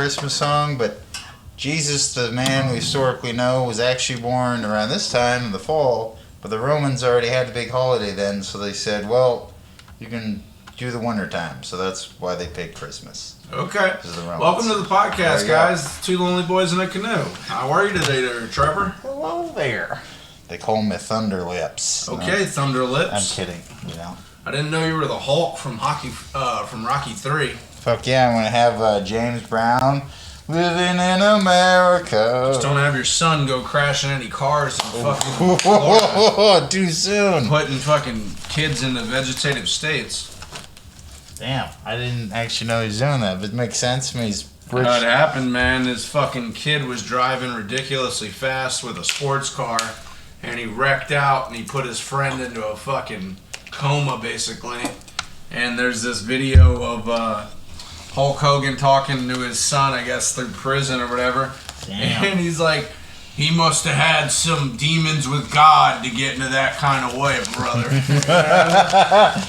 Christmas song, but Jesus, the man we historically know, was actually born around this time in the fall, but the Romans already had the big holiday then, so they said, well, you can do the winter time, so that's why they picked Christmas. Okay. Welcome to the podcast, guys. Two lonely boys in a canoe. How are you today there, Trevor? Hello there. They call me Thunder Lips. Okay, Thunder Lips. I'm kidding, you know. I didn't know you were the Hulk from Rocky 3. Fuck yeah, I'm going to have James Brown living in America. Just don't have your son go crashing any cars and fucking Florida. Too soon. Putting fucking kids into vegetative states. Damn, I didn't actually know he was doing that, but it makes sense to me. He's rich. How it happened, man, this fucking kid was driving ridiculously fast with a sports car, and he wrecked out, and he put his friend into a fucking coma, basically. And there's this video of Hulk Hogan talking to his son, I guess, through prison or whatever. Damn. And he's like, he must have had some demons with God to get into that kind of way, brother.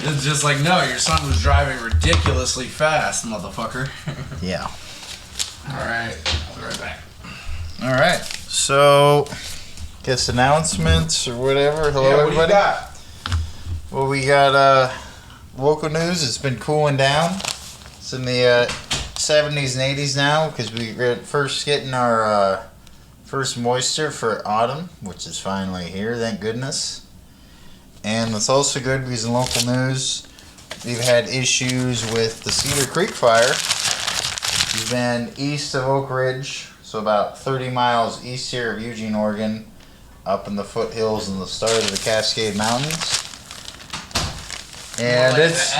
It's just like, no, your son was driving ridiculously fast, motherfucker. Yeah. Alright, I'll be right back. Alright, so, guess announcements or whatever. Hello, what everybody. do you got? Well, we got local news. It's been cooling down. It's in the 70s and 80s now because we're first getting our first moisture for autumn, which is finally here, thank goodness. And it's also good because in local news, we've had issues with the Cedar Creek fire. We've been east of Oak Ridge, so about 30 miles east here of Eugene, Oregon, up in the foothills and the start of the Cascade Mountains. And like it's the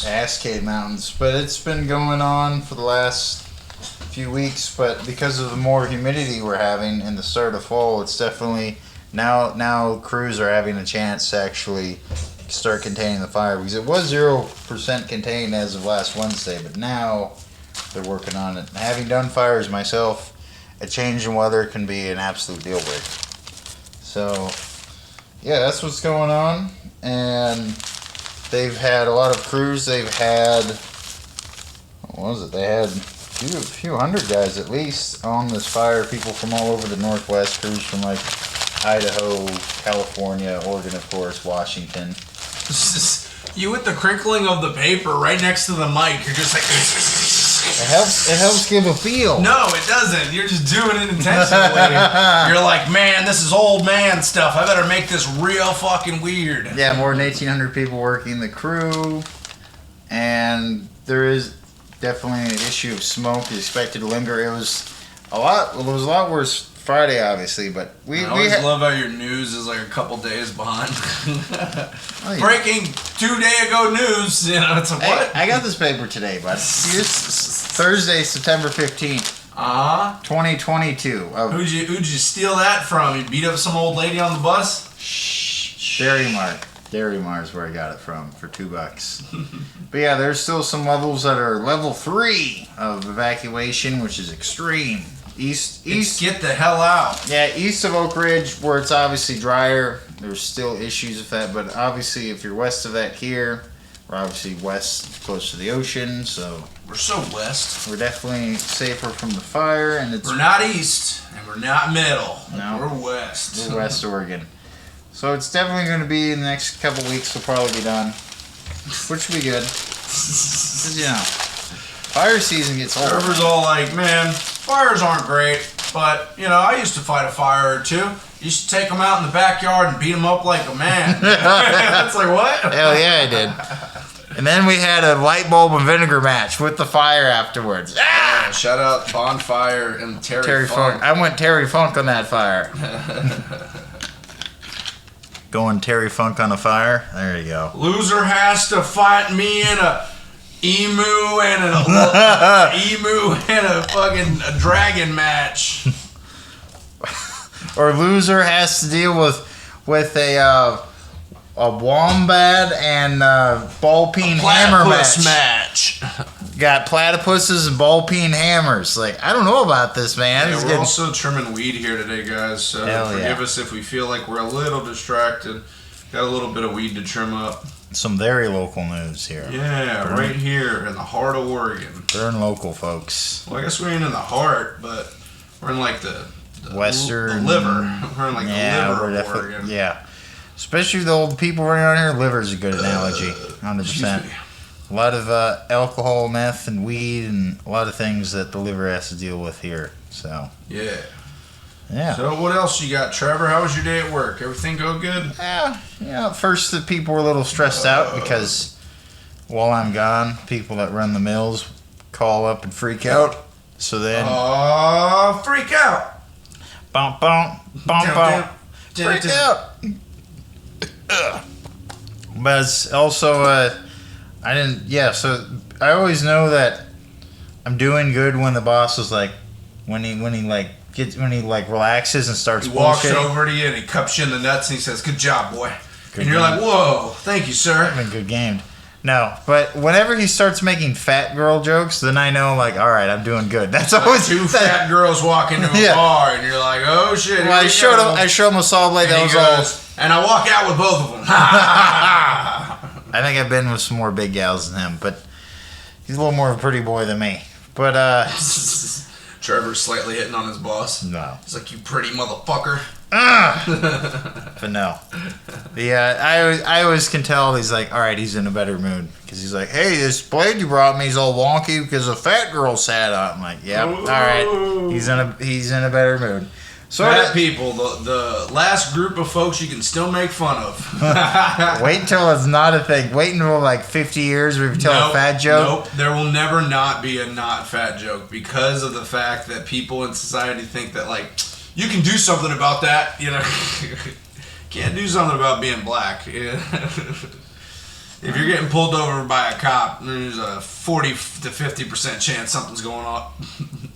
Cascade Mountains. But it's been going on for the last few weeks, but because of the more humidity we're having in the start of fall, it's definitely now crews are having a chance to actually start containing the fire, because it was 0% contained as of last Wednesday, but now they're working on it. And having done fires myself, a change in weather can be an absolute deal breaker. So yeah, that's what's going on. And they've had a lot of crews. They've had, what was it? They had a few hundred guys at least on this fire. People from all over the Northwest, crews from like Idaho, California, Oregon, of course, Washington. You with the crinkling of the paper right next to the mic, you're just like... It helps give a feel. No, it doesn't. You're just doing it intentionally. You're like, man, this is old man stuff. I better make this real fucking weird. Yeah, more than 1,800 people working the crew. And there is definitely an issue of smoke expected to linger. It was a lot worse Friday, obviously, but I always love how your news is like a couple days behind. Breaking 2 day ago news, you know, it's a what? Hey, I got this paper today, bud. It's Thursday, September 15th. 2022. Who'd you steal that from? You beat up some old lady on the bus? Shh. Dairy Mar is where I got it from for $2. But yeah, there's still some levels that are level 3 of evacuation, which is extreme. East. Get the hell out. Yeah, east of Oak Ridge, where it's obviously drier, there's still issues with that. But obviously, if you're west of that here, we're obviously west, close to the ocean, so we're so west. We're definitely safer from the fire, and we're not east, and we're not middle. No, we're west. We're West Oregon. So it's definitely going to be in the next couple weeks. Will probably be done, which will be good. You know, fire season gets old. Trevor's all like, man, fires aren't great, but, you know, I used to fight a fire or two. Used to take them out in the backyard and beat them up like a man. It's like, what? Hell yeah, I did. And then we had a light bulb and vinegar match with the fire afterwards. Ah! Shout out Bonfire and Terry Funk. I went Terry Funk on that fire. Going Terry Funk on a fire? There you go. Loser has to fight me in a emu and a fucking dragon match. Or loser has to deal with a wombat and ball peen hammer match. Got platypuses and ball peen hammers. Like, I don't know about this, man. Yeah, we're also trimming weed here today, guys. So forgive us if we feel like we're a little distracted. Got a little bit of weed to trim up. Some very local news here. Yeah, right here in the heart of Oregon. Burn local, folks. Well, I guess we ain't in the heart, but we're in like the Western. the liver. We're in like the liver of Oregon. Yeah. Especially the old people running around here, liver's a good analogy. 100%. A lot of alcohol, meth, and weed, and a lot of things that the liver has to deal with here. So. Yeah. Yeah. So what else you got, Trevor? How was your day at work? Everything go good? Yeah. At first the people were a little stressed out because while I'm gone, people that run the mills call up and freak out. So then... freak out! Bump, bump, bump, bump. Freak out! But it's also, so I always know that I'm doing good when the boss is like, when he relaxes and starts He walks bullshitting. over to you and he cups you in the nuts and he says, "Good job, boy." And you're like, "Whoa, thank you, sir." I've been good gamed. No, but whenever he starts making fat girl jokes, then I know, like, all right, I'm doing good. That's always Two fat girls walk into a bar and you're like, "Oh shit!" Well, I showed him a Salt Lake that was all. And I walk out with both of them. I think I've been with some more big gals than him, but he's a little more of a pretty boy than me. But Trevor's slightly hitting on his boss. no. He's like, "You pretty motherfucker." But no. I always can tell he's like, all right, he's in a better mood because he's like, hey, this blade you brought me is all wonky because a fat girl sat on it. I'm like, yep, all right, he's in a better mood. So Fat people, the last group of folks you can still make fun of. wait until it's not a thing. Wait until like 50 years we tell a fat joke. Nope, there will never not be a not fat joke because of the fact that people in society think that like you can do something about that. You know, can't do something about being black. If you're getting pulled over by a cop, there's a 40 to 50% chance something's going on.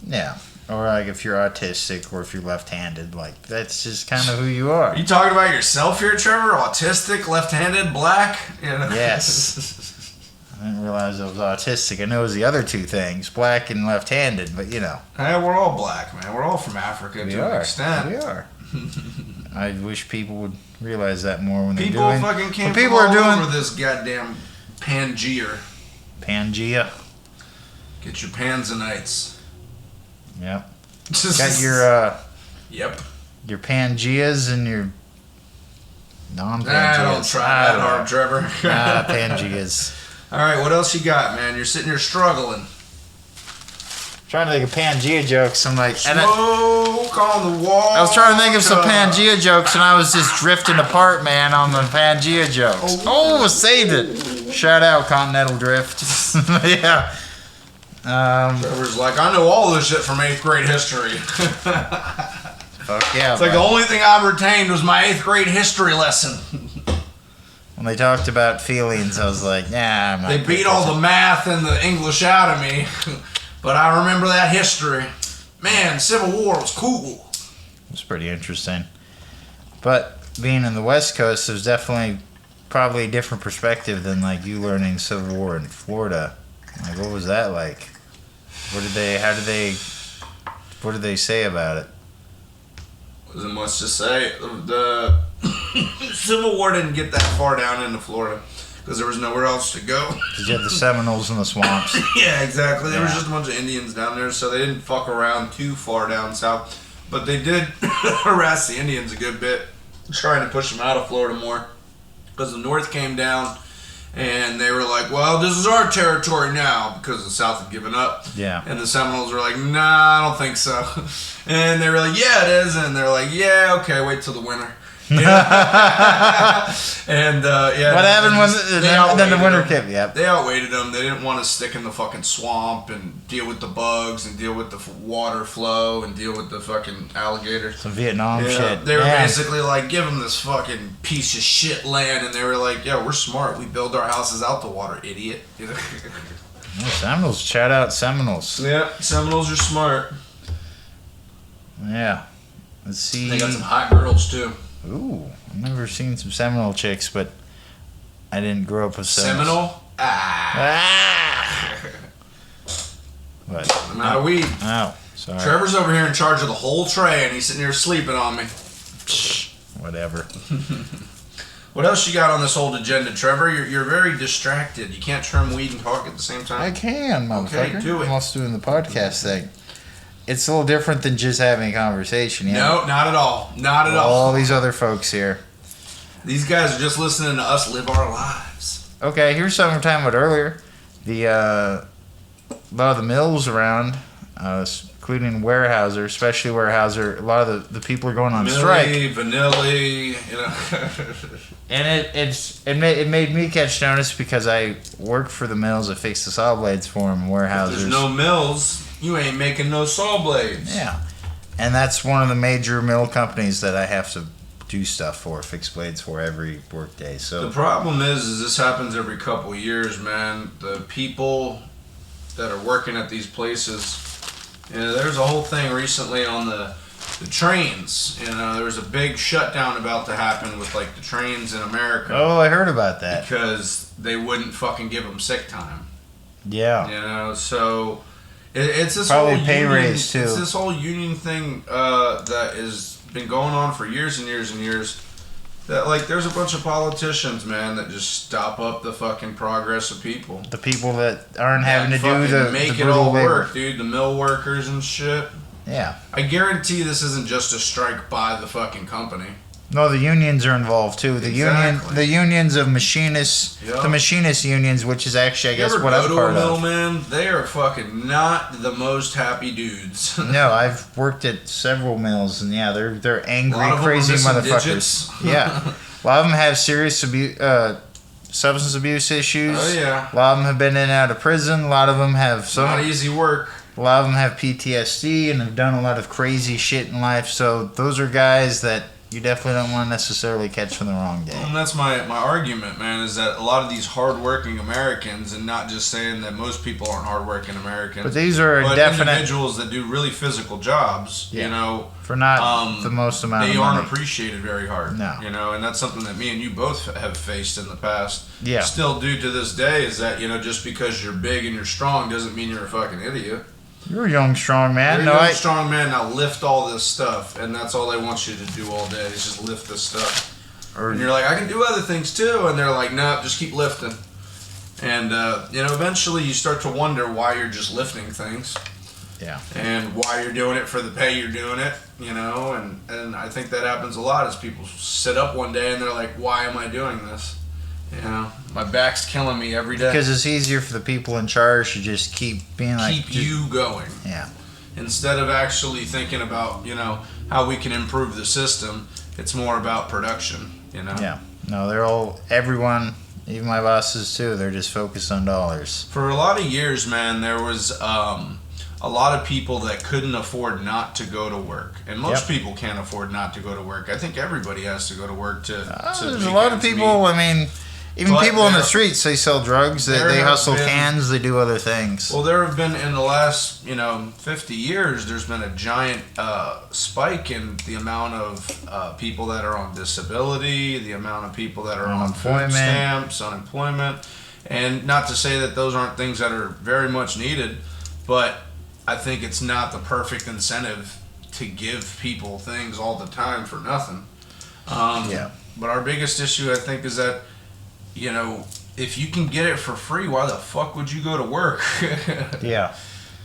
Yeah. Or like if you're autistic or if you're left-handed, like that's just kind of who you are. Are you talking about yourself here, Trevor? Autistic, left-handed, black? You know? Yes. I didn't realize I was autistic. I know it was the other two things, black and left-handed, but you know. Hey, we're all black, man. We're all from Africa to an extent. We are. I wish people would realize that more when People they're doing. fucking came when from people all are doing over this goddamn Pangaea. Pangea. Get your Panzanites. Yep. Got your Yep. your Pangeas and your non-Pangeas. Don't try that hard, Trevor. Pangeas. All right, what else you got, man? You're sitting here struggling. Trying to think of Pangea jokes. I'm like, Smoke on the wall. I was trying to think of some Pangea jokes, and I was just drifting apart, man, on the Pangea jokes. Oh, saved it. Shout out Continental Drift. Yeah. Trevor's like, I know all this shit from 8th grade history. Fuck yeah. It's like the only thing I've retained was my 8th grade history lesson. When they talked about feelings, I was like, nah, I'm not. They beat all the math and the English out of me, but I remember that history. Man, Civil War was cool. It was pretty interesting. But being in the West Coast, there's definitely probably a different perspective than like you learning Civil War in Florida. Like, what was that like? What did they say about it? Wasn't much to say. The Civil War didn't get that far down into Florida because there was nowhere else to go. Because you had the Seminoles in the swamps. Yeah, exactly. There was Yeah. just a bunch of Indians down there, so they didn't fuck around too far down south. But they did harass the Indians a good bit, trying to push them out of Florida more. Because the North came down, and they were like, well, this is our territory now, because the South had given up. Yeah. And the Seminoles were like, nah, I don't think so. And they were like, yeah, it is. And they're like, yeah, okay, wait till the winter. And yeah. What happened when then the winter came? came? Yep. They outweighted them. They didn't want to stick in the fucking swamp and deal with the bugs and deal with the water flow and deal with the fucking alligators. Some Vietnam shit. They were Man. basically like, give them this fucking piece of shit land, and they were like, yeah, we're smart. We build our houses out the water, idiot. Yeah, Seminoles. Shout out Seminoles. Yeah, Seminoles are smart. Yeah. Let's see. They got some hot girls too. Ooh, I've never seen some Seminole chicks, but I didn't grow up with Seminoles. Seminole? Ah. What? I'm out of weed. Oh, sorry. Trevor's over here in charge of the whole tray, and he's sitting here sleeping on me. Whatever. What else you got on this old agenda, Trevor? You're very distracted. You can't trim weed and talk at the same time. I can, motherfucker. Okay, do it. I'm also doing the podcast thing. It's a little different than just having a conversation. No, not at all. Not at all. All these other folks here. These guys are just listening to us live our lives. Okay, here's something we were talking about earlier. A lot of the mills around, including Weyerhaeuser, especially Weyerhaeuser, a lot of the people are going on strike. Vanilli, And it made me catch notice because I worked for the mills that fix the saw blades for them, Weyerhaeuser. There's no mills, you ain't making no saw blades. Yeah, and that's one of the major mill companies that I have to do stuff for, fix blades for every work day. So the problem is this happens every couple of years, man. The people that are working at these places, there's a whole thing recently on the trains. There was a big shutdown about to happen with like the trains in America. Oh, I heard about that. Because they wouldn't fucking give them sick time. Yeah. So it's this probably whole pay union, raise too. It's this whole union thing that has been going on for years and years and years. That like there's a bunch of politicians, man, that just stop up the fucking progress of people. The people that aren't having to do make the it all labor. work, dude. The mill workers and shit. Yeah. I guarantee this isn't just a strike by the fucking company. No, the unions are involved too. The unions of machinists, Yep. the machinist unions, which is actually, I guess, what I'm You part ever go to a mill, of. man? They are fucking not the most happy dudes. No, I've worked at several mills, and yeah, they're angry, A lot of them crazy are missing motherfuckers. digits. Yeah, a lot of them have serious substance abuse issues. Oh yeah. A lot of them have been in and out of prison. A lot of them have Not easy work. A lot of them have PTSD and have done a lot of crazy shit in life. So those are guys that you definitely don't want to necessarily catch on the wrong day. And that's my argument, man, is that a lot of these hardworking Americans, and not just saying that most people aren't hardworking Americans, But these are but definite individuals that do really physical jobs, for not the most amount of they money. aren't appreciated very hard. No. And that's something that me and you both have faced in the past. Yeah. Still do to this day, is that, just because you're big and you're strong doesn't mean you're a fucking idiot. You're a young, strong man. You're a young, strong man. Now lift all this stuff, and that's all they want you to do all day is just lift this stuff. And you're like, I can do other things too, and they're like, no, just keep lifting. And eventually you start to wonder why you're just lifting things. Yeah. And why you're doing it for the pay you're doing it, and I think that happens a lot as people sit up one day and they're like, why am I doing this? My back's killing me every day. Because it's easier for the people in charge to just keep being like... Keep you going. Yeah. Instead of actually thinking about, how we can improve the system, it's more about production, Yeah. No, everyone, even my bosses too, they're just focused on dollars. For a lot of years, man, there was a lot of people that couldn't afford not to go to work. And most people can't afford not to go to work. I think everybody has to go to work to there's a lot of people, meet. Even people on the streets, they sell drugs, they hustle cans, they do other things. Well, there have been, in the last, 50 years, there's been a giant spike in the amount of people that are on disability, the amount of people that are on food stamps, unemployment. And not to say that those aren't things that are very much needed, but I think it's not the perfect incentive to give people things all the time for nothing. But our biggest issue, I think, is that if you can get it for free, why the fuck would you go to work? Yeah.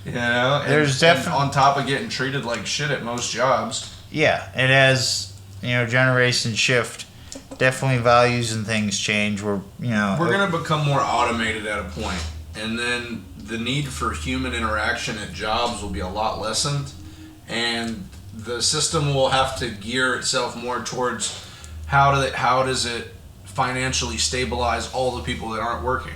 There's definitely on top of getting treated like shit at most jobs. Yeah, and as generation shift, definitely values and things change. We're gonna become more automated at a point, and then the need for human interaction at jobs will be a lot lessened, and the system will have to gear itself more towards how does it financially stabilize all the people that aren't working.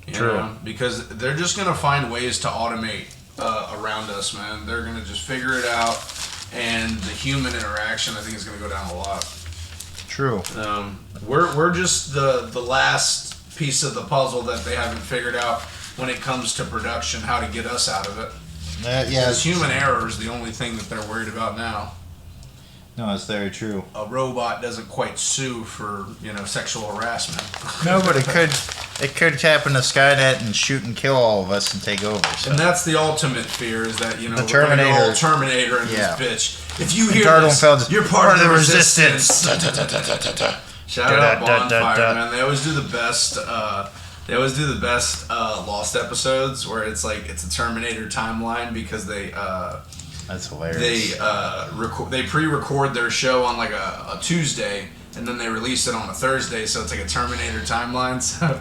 True. Because they're just going to find ways to automate around us, man. They're going to just figure it out, and the human interaction, I think, is going to go down a lot. True. We're just the last piece of the puzzle that they haven't figured out when it comes to production, how to get us out of it. Because human error is the only thing that they're worried about now. No, it's very true. A robot doesn't quite sue for, sexual harassment. No, but it could tap into Skynet and shoot and kill all of us and take over. So. And that's the ultimate fear, is that, the Terminator. We're gonna go all Terminator in this bitch. If you hear this, you're part of the resistance. Shout out Bonfire, man. They always do the best. Lost episodes where it's like it's a Terminator timeline because they. That's hilarious. They pre-record their show on like a Tuesday and then they release it on a Thursday, so it's like a Terminator timeline. So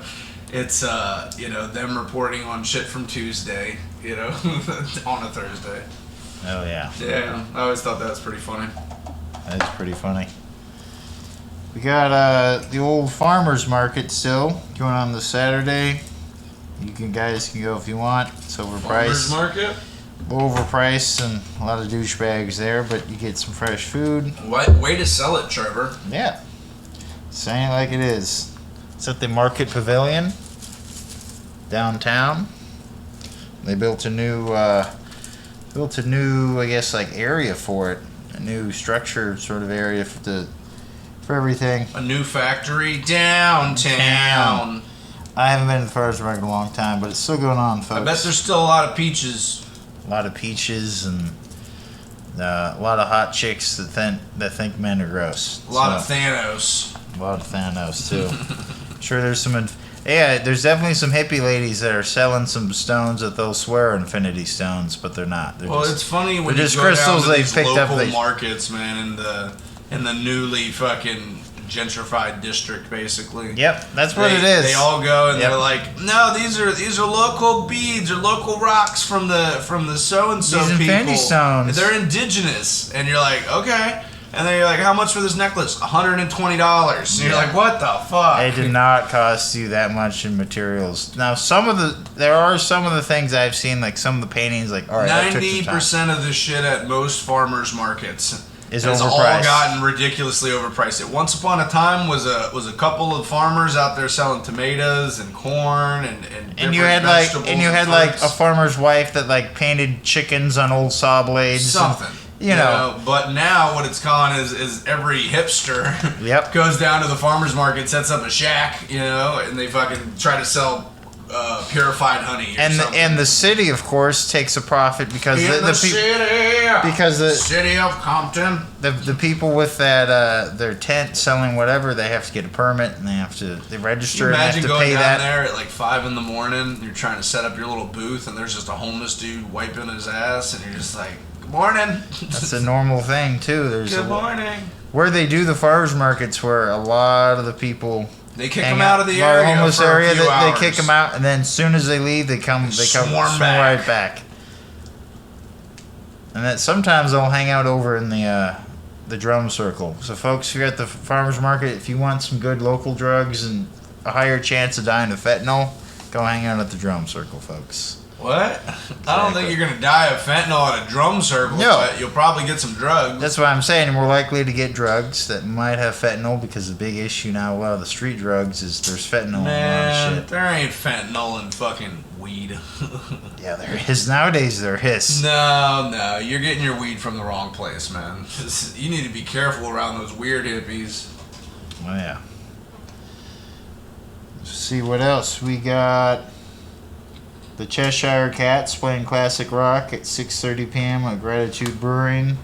it's them reporting on shit from Tuesday, on a Thursday. Oh yeah. Yeah, I always thought that was pretty funny. That is pretty funny. We got the old farmers market still going on this Saturday. Guys can go if you want. It's overpriced. Farmers market? Overpriced and a lot of douchebags there, but you get some fresh food. Way to sell it, Trevor. Yeah. Saying it like it is. It's at the Market Pavilion downtown. They built a new I guess like area for it. A new structure sort of area for everything. A new factory downtown. I haven't been to the farmers market in a long time, but it's still going on, folks. I bet there's still a lot of peaches. A lot of peaches and a lot of hot chicks that think men are gross. A lot of Thanos. A lot of Thanos too. Sure, there's some. There's definitely some hippie ladies that are selling some stones that they'll swear are infinity stones, but they're not. It's funny when you just go crystals down to they these picked local up. Markets, man, in the newly fucking gentrified district, basically. Yep, that's what it is. They all go and they're like, no, these are local beads or local rocks from the so and so people. These infinity stones. They're indigenous, and you're like, okay. And then you're like, how much for this necklace? $120. And you're like, what the fuck? It did not cost you that much in materials. Now, there are some of the things I've seen, like some of the paintings, like, all right, 90% of the shit at most farmers markets is has overpriced. All gotten ridiculously overpriced. It once upon a time was a couple of farmers out there selling tomatoes and corn and you had like a farmer's wife that like painted chickens on old saw blades. Something. You know. But now what it's gone is every hipster goes down to the farmer's market, sets up a shack, and they fucking try to sell purified honey and the city, of course, takes a profit because the city of Compton, the people with that their tent selling whatever, they have to get a permit and they register and have to pay that. Imagine going down there at like 5 a.m. You're trying to set up your little booth and there's just a homeless dude wiping his ass and you're just like, good morning. That's a normal thing too. Good morning. Where they do the farmers markets, where a lot of the people. They kick them out of the area. Homeless for area. A few hours. They kick them out, and then as soon as they leave, they come swarm right back. And that sometimes they'll hang out over in the drum circle. So, folks, if you're at the farmers market, if you want some good local drugs and a higher chance of dying of fentanyl, go hang out at the drum circle, folks. What? Exactly. I don't think you're going to die of fentanyl at a drum circle, but you'll probably get some drugs. That's what I'm saying. You're more likely to get drugs that might have fentanyl because the big issue now, a lot of the street drugs, is there's fentanyl in a lot of shit. There ain't fentanyl in fucking weed. Yeah, there is. Nowadays, there is. No. You're getting your weed from the wrong place, man. You need to be careful around those weird hippies. Oh, yeah. Let's see what else we got. The Cheshire Cats playing classic rock at 6:30 p.m. at Gratitude Brewing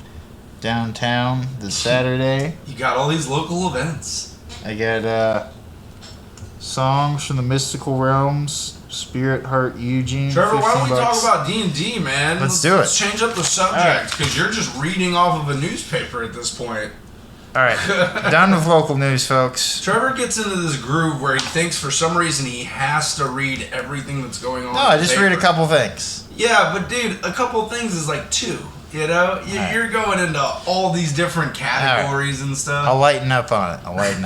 downtown this Saturday. You got all these local events. I got songs from the Mystical Realms, Spirit Heart Eugene. Trevor, why don't we talk about D&D, man? Let's do it. Let's change up the subject because you're just reading off of a newspaper at this point. All right, done with local news, folks. Trevor gets into this groove where he thinks for some reason he has to read everything that's going on. No, I just read a couple things. Yeah, but dude, a couple things is like 2. You're going into all these different categories and stuff. I'll lighten up on it. I'll lighten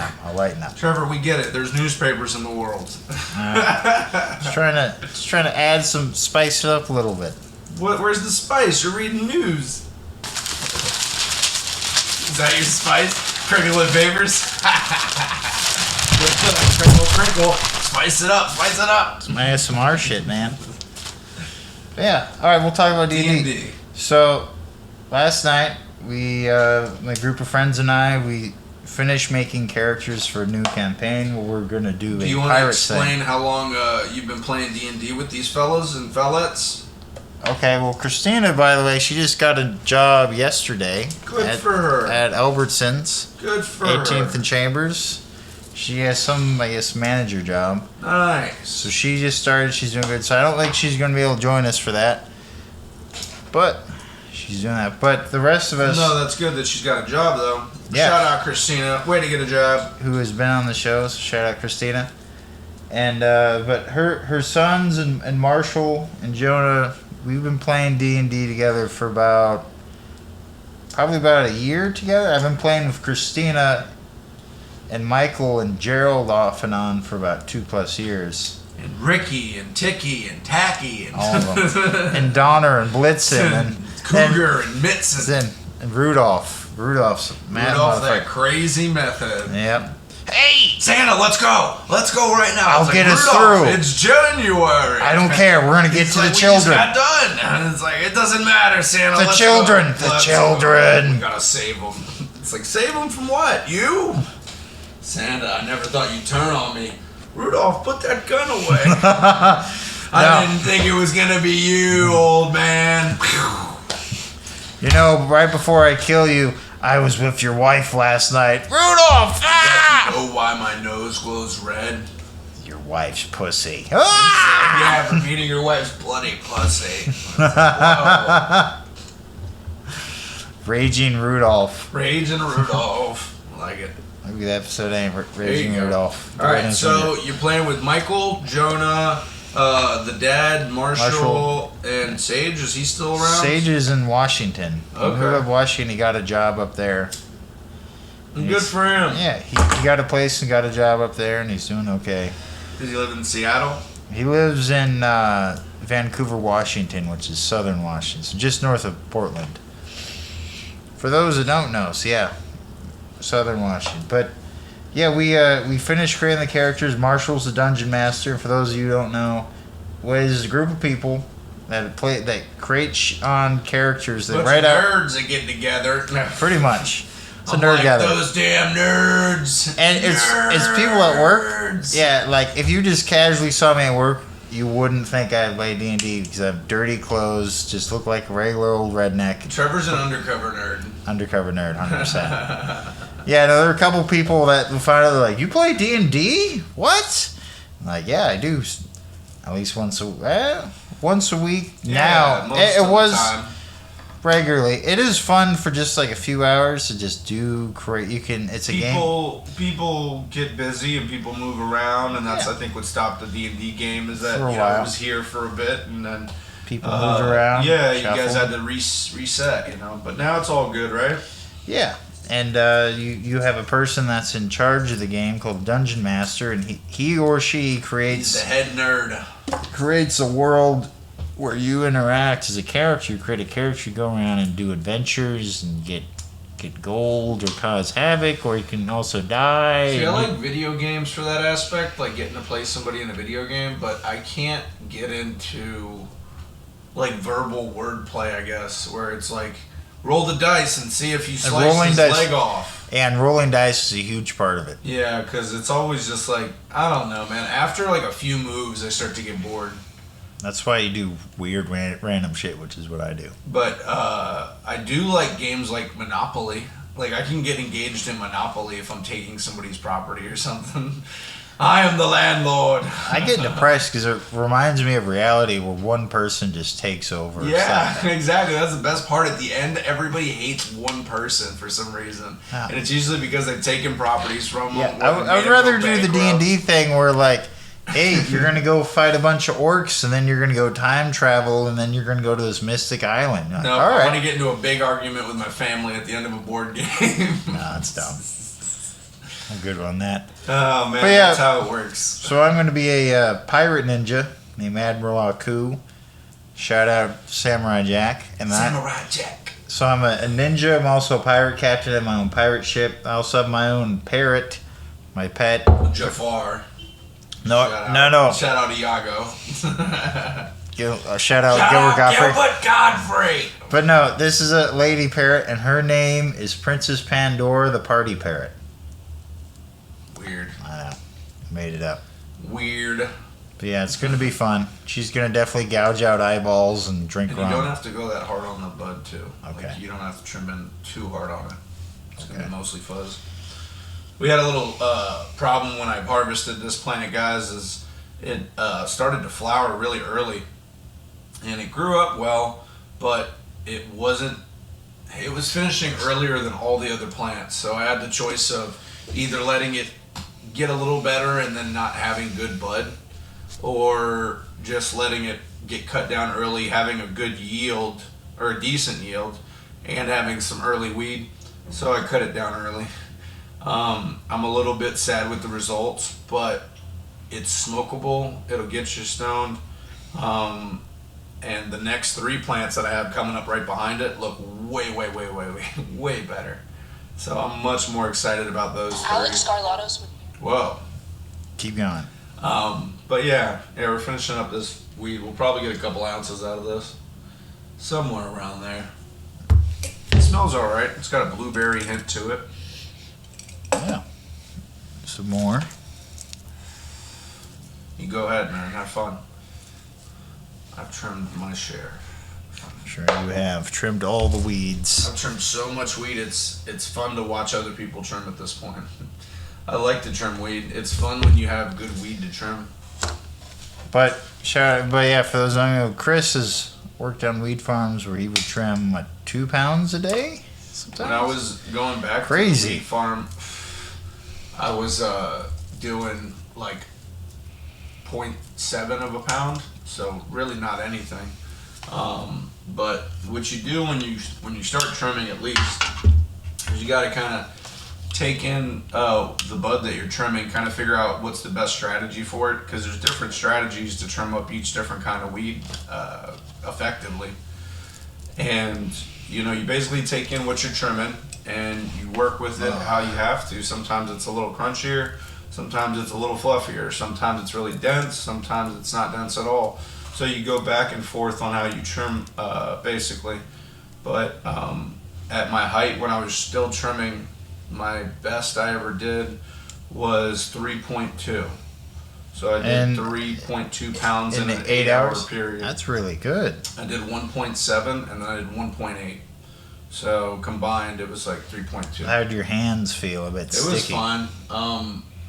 up. Trevor, we get it. There's newspapers in the world. Just trying to add some, spice it up a little bit. Where's the spice? You're reading news. Is that your spice? Crinkle and Favors? Crinkle. Spice it up. Some ASMR shit, man. Yeah. All right, we'll talk about D&D. So, last night, my group of friends and I, we finished making characters for a new campaign where we're going to do a pirate thing. Do you want to explain how long you've been playing D&D with these fellas and fellettes? Okay, well, Christina, by the way, she just got a job yesterday. Good for her. At Albertsons. Good for 18th her. and Chambers. She has some, I guess, manager job. Nice. So she just started. She's doing good. So I don't think she's going to be able to join us for that. But she's doing that. But the rest of us, No, that's good that she's got a job though. Yeah. Shout out Christina. Way to get a job. who has been on the show, so shout out Christina. And but her sons and Marshall and Jonah, we've been playing D&D together for probably about a year together. I've been playing with Christina and Michael and Gerald off and on for about 2+ years. And Ricky and Ticky and Tacky and All of them. And Donner and Blitzen and Cougar and Mitzen. and Rudolph. Rudolph's mad Rudolph, that motherfucker. crazy method. Yep. Hey, Santa, let's go. Let's go right now. I'll It's get us Rudolph, through. It's January. I don't care. We're gonna get He's to like, the we children. just got done. And it's like, it doesn't matter, Santa. The let's children. Go. The Let's children. Go. We gotta save them. It's like, save them from what? You? Santa, I never thought you'd turn on me. Rudolph, put that gun away. I didn't think it was gonna be you, old man. You know, right before I kill you, I was with your wife last night. Rudolph! Ah! You know why my nose glows red? Your wife's pussy. Ah! Yeah, for meeting your wife's bloody pussy. Whoa. Raging Rudolph. Raging Rudolph. I like it. Maybe the episode ain't you Raging go. Rudolph. All right, so you're playing with Michael, Jonah, the dad, Marshall, and Sage. Is he still around? Sage is in Washington. He Okay. moved up Washington. He got a job up there. Good for him. Yeah, he got a place and got a job up there, and he's doing okay. Does he live in Seattle? He lives in Vancouver, Washington, which is southern Washington, so just north of Portland. For those that don't know, so yeah, southern Washington. But yeah, we finished creating the characters. Marshall's the dungeon master. For those of you who don't know, what is a group of people that create on characters that Bunch write of out nerds that get together. pretty much. It's a I'm nerd like, gathering. those damn nerds. And it's people at work. Nerds. Yeah, like if you just casually saw me at work, you wouldn't think I play D&D because I have dirty clothes, just look like a regular old redneck, Trevor's an undercover nerd. undercover nerd, 100%. Yeah, no, there are a couple people that will find out, they're like, you play D&D? What? I'm like, yeah, I do. At least once a week. Yeah, Now, most it of the was time. regularly. It is fun for just like a few hours to just do create. You can. It's a game. People get busy and people move around, and that's Yeah. I think what stopped the D&D game is that For a you know, while. it was here for a bit and then People moved around. Yeah, you shuffled. guys had to reset, you know. But now it's all good, right? Yeah, and you have a person that's in charge of the game called Dungeon Master, and he or she He's creates the head nerd. a world where you interact as a character. You create a character, you go around and do adventures and get gold or cause havoc, or you can also die. See, I and like video games for that aspect, like getting to play somebody in a video game, but I can't get into like verbal wordplay, I guess, where it's like roll the dice and see if you slice rolling his dice. leg off. and rolling dice is a huge part of it. Yeah, because it's always just like, I don't know, man. After like a few moves, I start to get bored. That's why you do weird random shit, which is what I do. But I do like games like Monopoly. Like, I can get engaged in Monopoly if I'm taking somebody's property or something. I am the landlord. I get depressed because it reminds me of reality where one person just takes over. Yeah, It's like- exactly. That's the best part. At the end, everybody hates one person for some reason. Yeah. And it's usually because they've taken properties from Yeah, them. I would rather do the D&D thing where like, hey, you're gonna go fight a bunch of orcs, and then you're gonna go time travel, and then you're gonna go to this mystic island. Like, No, all I want right. to get into a big argument with my family at the end of a board game. Nah, it's dumb. I'm good on that. Oh man, But yeah. that's how it works. So I'm gonna be a pirate ninja named Admiral Aku. Shout out Samurai Jack. And Samurai Jack. so I'm a ninja. I'm also a pirate captain of my own pirate ship. I also have my own parrot, my pet. Jafar. No, Shout no, out. no. Shout out Iago. Shout out Shout Gilbert out Godfrey. Gilbert Godfrey. But no, this is a lady parrot, and her name is Princess Pandora, the party parrot. Weird. I know, made it up. Weird. But yeah, it's gonna be fun. She's gonna definitely gouge out eyeballs and drink And you don't rum. have to go that hard on the bud too. Okay. Like, you don't have to trim in too hard on it. It's gonna Okay. be mostly fuzz. We had a little problem when I harvested this plant, guys. Is it started to flower really early, and it grew up well, but it wasn't. It was finishing earlier than all the other plants, so I had the choice of either letting it get a little better and then not having good bud, or just letting it get cut down early, having a good yield or a decent yield, and having some early weed. So I cut it down early. I'm a little bit sad with the results, but it's smokable. It'll get you stoned. And the next 3 plants that I have coming up right behind it look way better. So I'm much more excited about those 3. Alex Scarlatos. Whoa. Keep going. But yeah, we're finishing up this weed. We'll probably get a couple ounces out of this. Somewhere around there. It smells alright. It's got a blueberry hint to it. Yeah. Some more. You go ahead, man. Have fun. I've trimmed my share. Sure you have trimmed all the weeds. I've trimmed so much weed. It's fun to watch other people trim at this point. I like to trim weed. It's fun when you have good weed to trim. But yeah, for those who don't know, Chris has worked on weed farms where he would trim 2 pounds a day. Sometimes. When I was going back Crazy. to the weed farm, I was doing like 0.7 of a pound, so really not anything. But what you do when you start trimming, at least, is you got to kind of take in the bud that you're trimming, kind of figure out what's the best strategy for it, because there's different strategies to trim up each different kind of weed effectively. And you basically take in what you're trimming and you work with it how you have to. Sometimes it's a little crunchier, sometimes it's a little fluffier, sometimes it's really dense, sometimes it's not dense at all. So you go back and forth on how you trim, basically. But at my height, when I was still trimming, my best I ever did was 3.2. So I did 3.2 pounds in an 8 hour period. That's really good. I did 1.7 and then I did 1.8. So combined, it was like 3.2. How did your hands feel? A bit sticky? It was fine.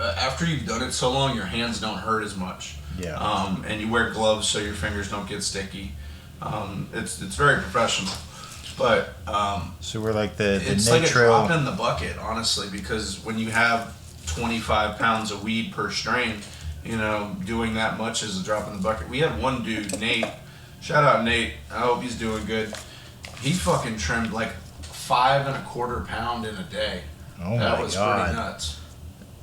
After you've done it so long, your hands don't hurt as much. Yeah. And you wear gloves so your fingers don't get sticky. It's very professional. But so we're like the it's nitro. like a drop in the bucket, honestly, because when you have 25 pounds of weed per strain, doing that much is a drop in the bucket. We had one dude, Nate. Shout out Nate. I hope he's doing good. He fucking trimmed like 5 1/4 pound in a day. Oh that my was God. pretty nuts.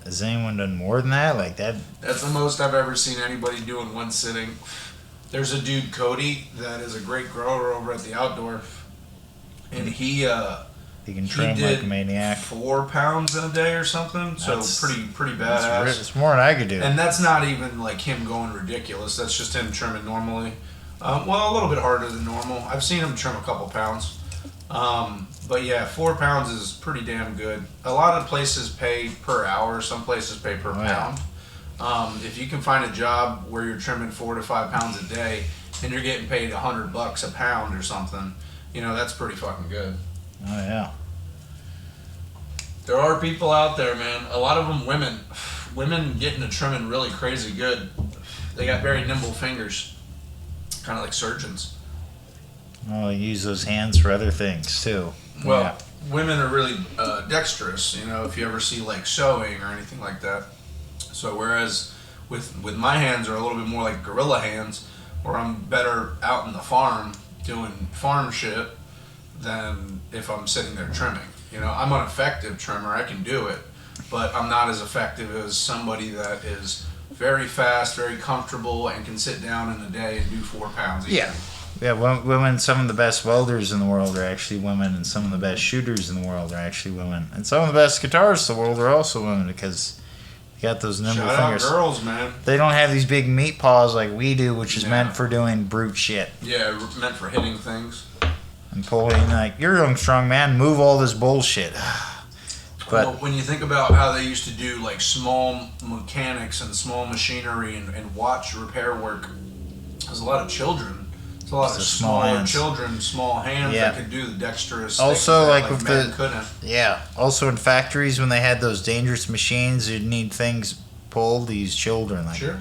Has anyone done more than that? Like that? That's the most I've ever seen anybody do in one sitting. There's a dude, Cody, that is a great grower over at the Outdoor, and he can trim did like a maniac. 4 pounds in a day or something. That's- So pretty badass. It's more than I could do. And that's not even like him going ridiculous. That's just him trimming normally. Well, a little bit harder than normal. I've seen him trim a couple pounds. But yeah, 4 pounds is pretty damn good. A lot of places pay per hour. Some places pay per yeah. pound. If you can find a job where you're trimming 4 to 5 pounds a day and you're getting paid $100 a pound or something, that's pretty fucking good. Oh yeah. There are people out there, man. A lot of them women. Women get into trimming really crazy good. They got very nimble fingers, kind of like surgeons. Well, use those hands for other things too. Well, Yeah. women are really dexterous, if you ever see like sewing or anything like that. So whereas with my hands are a little bit more like gorilla hands, where I'm better out in the farm doing farm shit than if I'm sitting there trimming. I'm an effective trimmer, I can do it, but I'm not as effective as somebody that is very fast, very comfortable, and can sit down in a day and do 4 pounds easy. Yeah. Yeah, women, some of the best welders in the world are actually women, and some of the best shooters in the world are actually women. And some of the best guitarists in the world are also women because they got those nimble Shout fingers. out girls, man. They don't have these big meat paws like we do, which is Yeah. meant for doing brute shit. Yeah, meant for hitting things. And pulling, like, you're a young, strong man, move all this bullshit. But Well, when you think about how they used to do like small mechanics and small machinery and watch repair work, there's a lot of children It's a lot of the small smaller hands. children, small hands Yeah. that could do the dexterous Also, things like that, with men the- couldn't. Yeah. Also in factories when they had those dangerous machines, you'd need things pulled. These children, like Sure.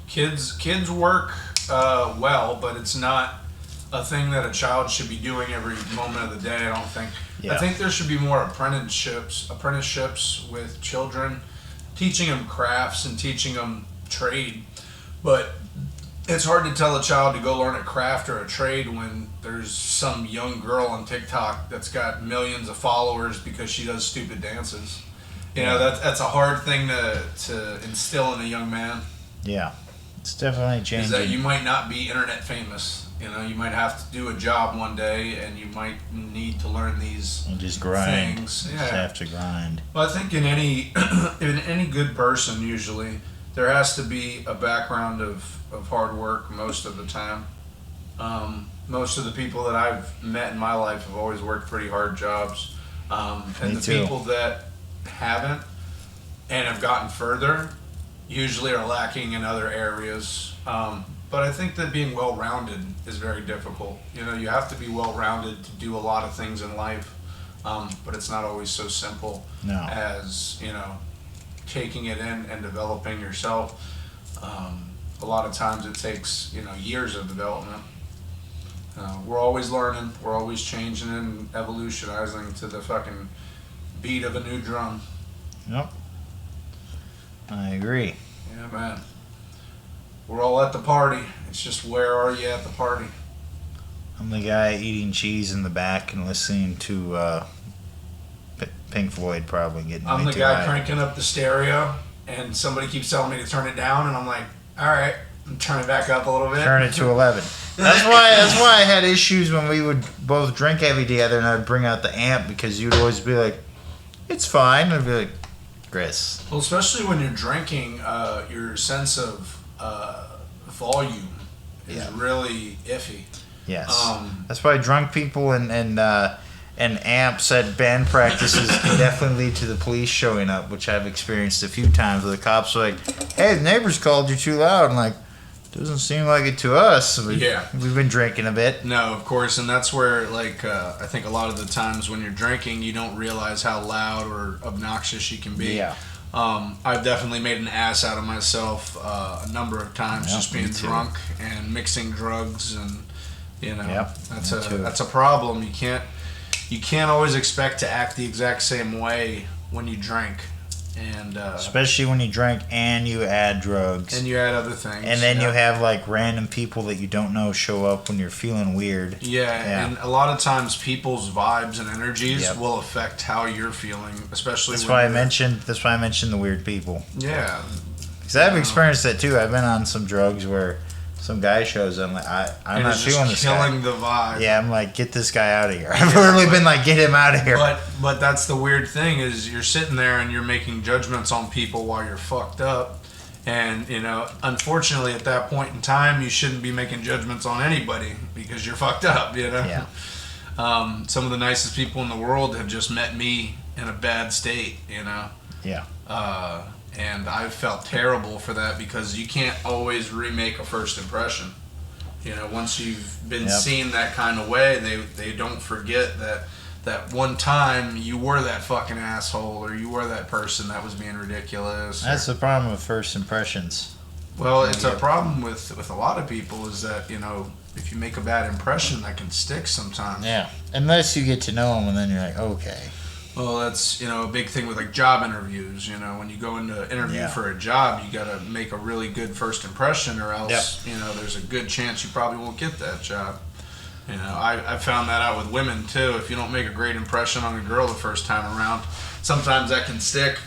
Kids work well, but it's not a thing that a child should be doing every moment of the day. I don't think. Yeah. I think there should be more apprenticeships with children, teaching them crafts and teaching them trade. But it's hard to tell a child to go learn a craft or a trade when there's some young girl on TikTok that's got millions of followers because she does stupid dances. You know, that's a hard thing to instill in a young man. yeah, it's definitely Is changing. that you might not be internet famous. You know, you might have to do a job one day, and you might need to learn these You just grind. things. You Yeah. just have to grind. Well, I think in any good person, usually there has to be a background of hard work most of the time. Most of the people that I've met in my life have always worked pretty hard jobs, and Me the too. people that haven't and have gotten further usually are lacking in other areas. But I think that being well-rounded is very difficult. You know, you have to be well-rounded to do a lot of things in life, but it's not always so simple No. as, you know, taking it in and developing yourself. A lot of times it takes, you know, years of development. We're always learning, we're always changing and evolutionizing to the fucking beat of a new drum. Yep. I agree. Yeah, man. We're all at the party. It's just where are you at the party? I'm the guy eating cheese in the back and listening to Pink Floyd, probably getting I'm way the too guy high. cranking up the stereo, and somebody keeps telling me to turn it down, and I'm like, all right, turn it back up a little bit. Turn it to 11. That's why I had issues when we would both drink heavy together, and I'd bring out the amp because you'd always be like, "It's fine." I'd be like, "Chris." Well, especially when you're drinking, your sense of volume is Yeah. really iffy. Yes. That's why drunk people and amps at band practices can definitely lead to the police showing up, which I've experienced a few times where the cops are like, "Hey, the neighbors called you too loud." I'm like, "Doesn't seem like it to us." Yeah. We've been drinking a bit. No, of course, and that's where, like, I think a lot of the times when you're drinking, you don't realize how loud or obnoxious you can be. Yeah. I've definitely made an ass out of myself a number of times Yep, just me being too. drunk and mixing drugs, and you know, Yep, that's me too. that's a problem. You can't always expect to act the exact same way when you drink, and Especially when you drink and you add drugs. you add other things, And then yeah. you have like random people that you don't know show up when you're feeling weird. Yeah, and a lot of times people's vibes and energies Yep. will affect how you're feeling, especially That's when why I you're- mentioned. That's why I mentioned the weird people. Yeah, Because I've experienced that too. I've been on some drugs where some guy shows up. I'm like, I'm and not it's feeling just this guy. killing the vibe. Yeah, I'm like, get this guy out of here. I've literally been like, get him out of here. But that's the weird thing is you're sitting there and you're making judgments on people while you're fucked up, and you know, unfortunately, at that point in time, you shouldn't be making judgments on anybody because you're fucked up. You know. Yeah. Some of the nicest people in the world have just met me in a bad state. You know. Yeah. And I've felt terrible for that because you can't always remake a first impression. You know, once you've been Yep. seen that kind of way, they don't forget that one time you were that fucking asshole or you were that person that was being ridiculous. That's the problem with first impressions. Well, it's a problem with a lot of people is that, you know, if you make a bad impression, that can stick sometimes. Yeah. Unless you get to know them and then you're like, okay. Well, that's, you know, a big thing with like job interviews. You know, when you go into interview Yeah. for a job, you got to make a really good first impression, or else, you know, there's a good chance you probably won't get that job. You know, I found that out with women too. If you don't make a great impression on a girl the first time around, sometimes that can stick.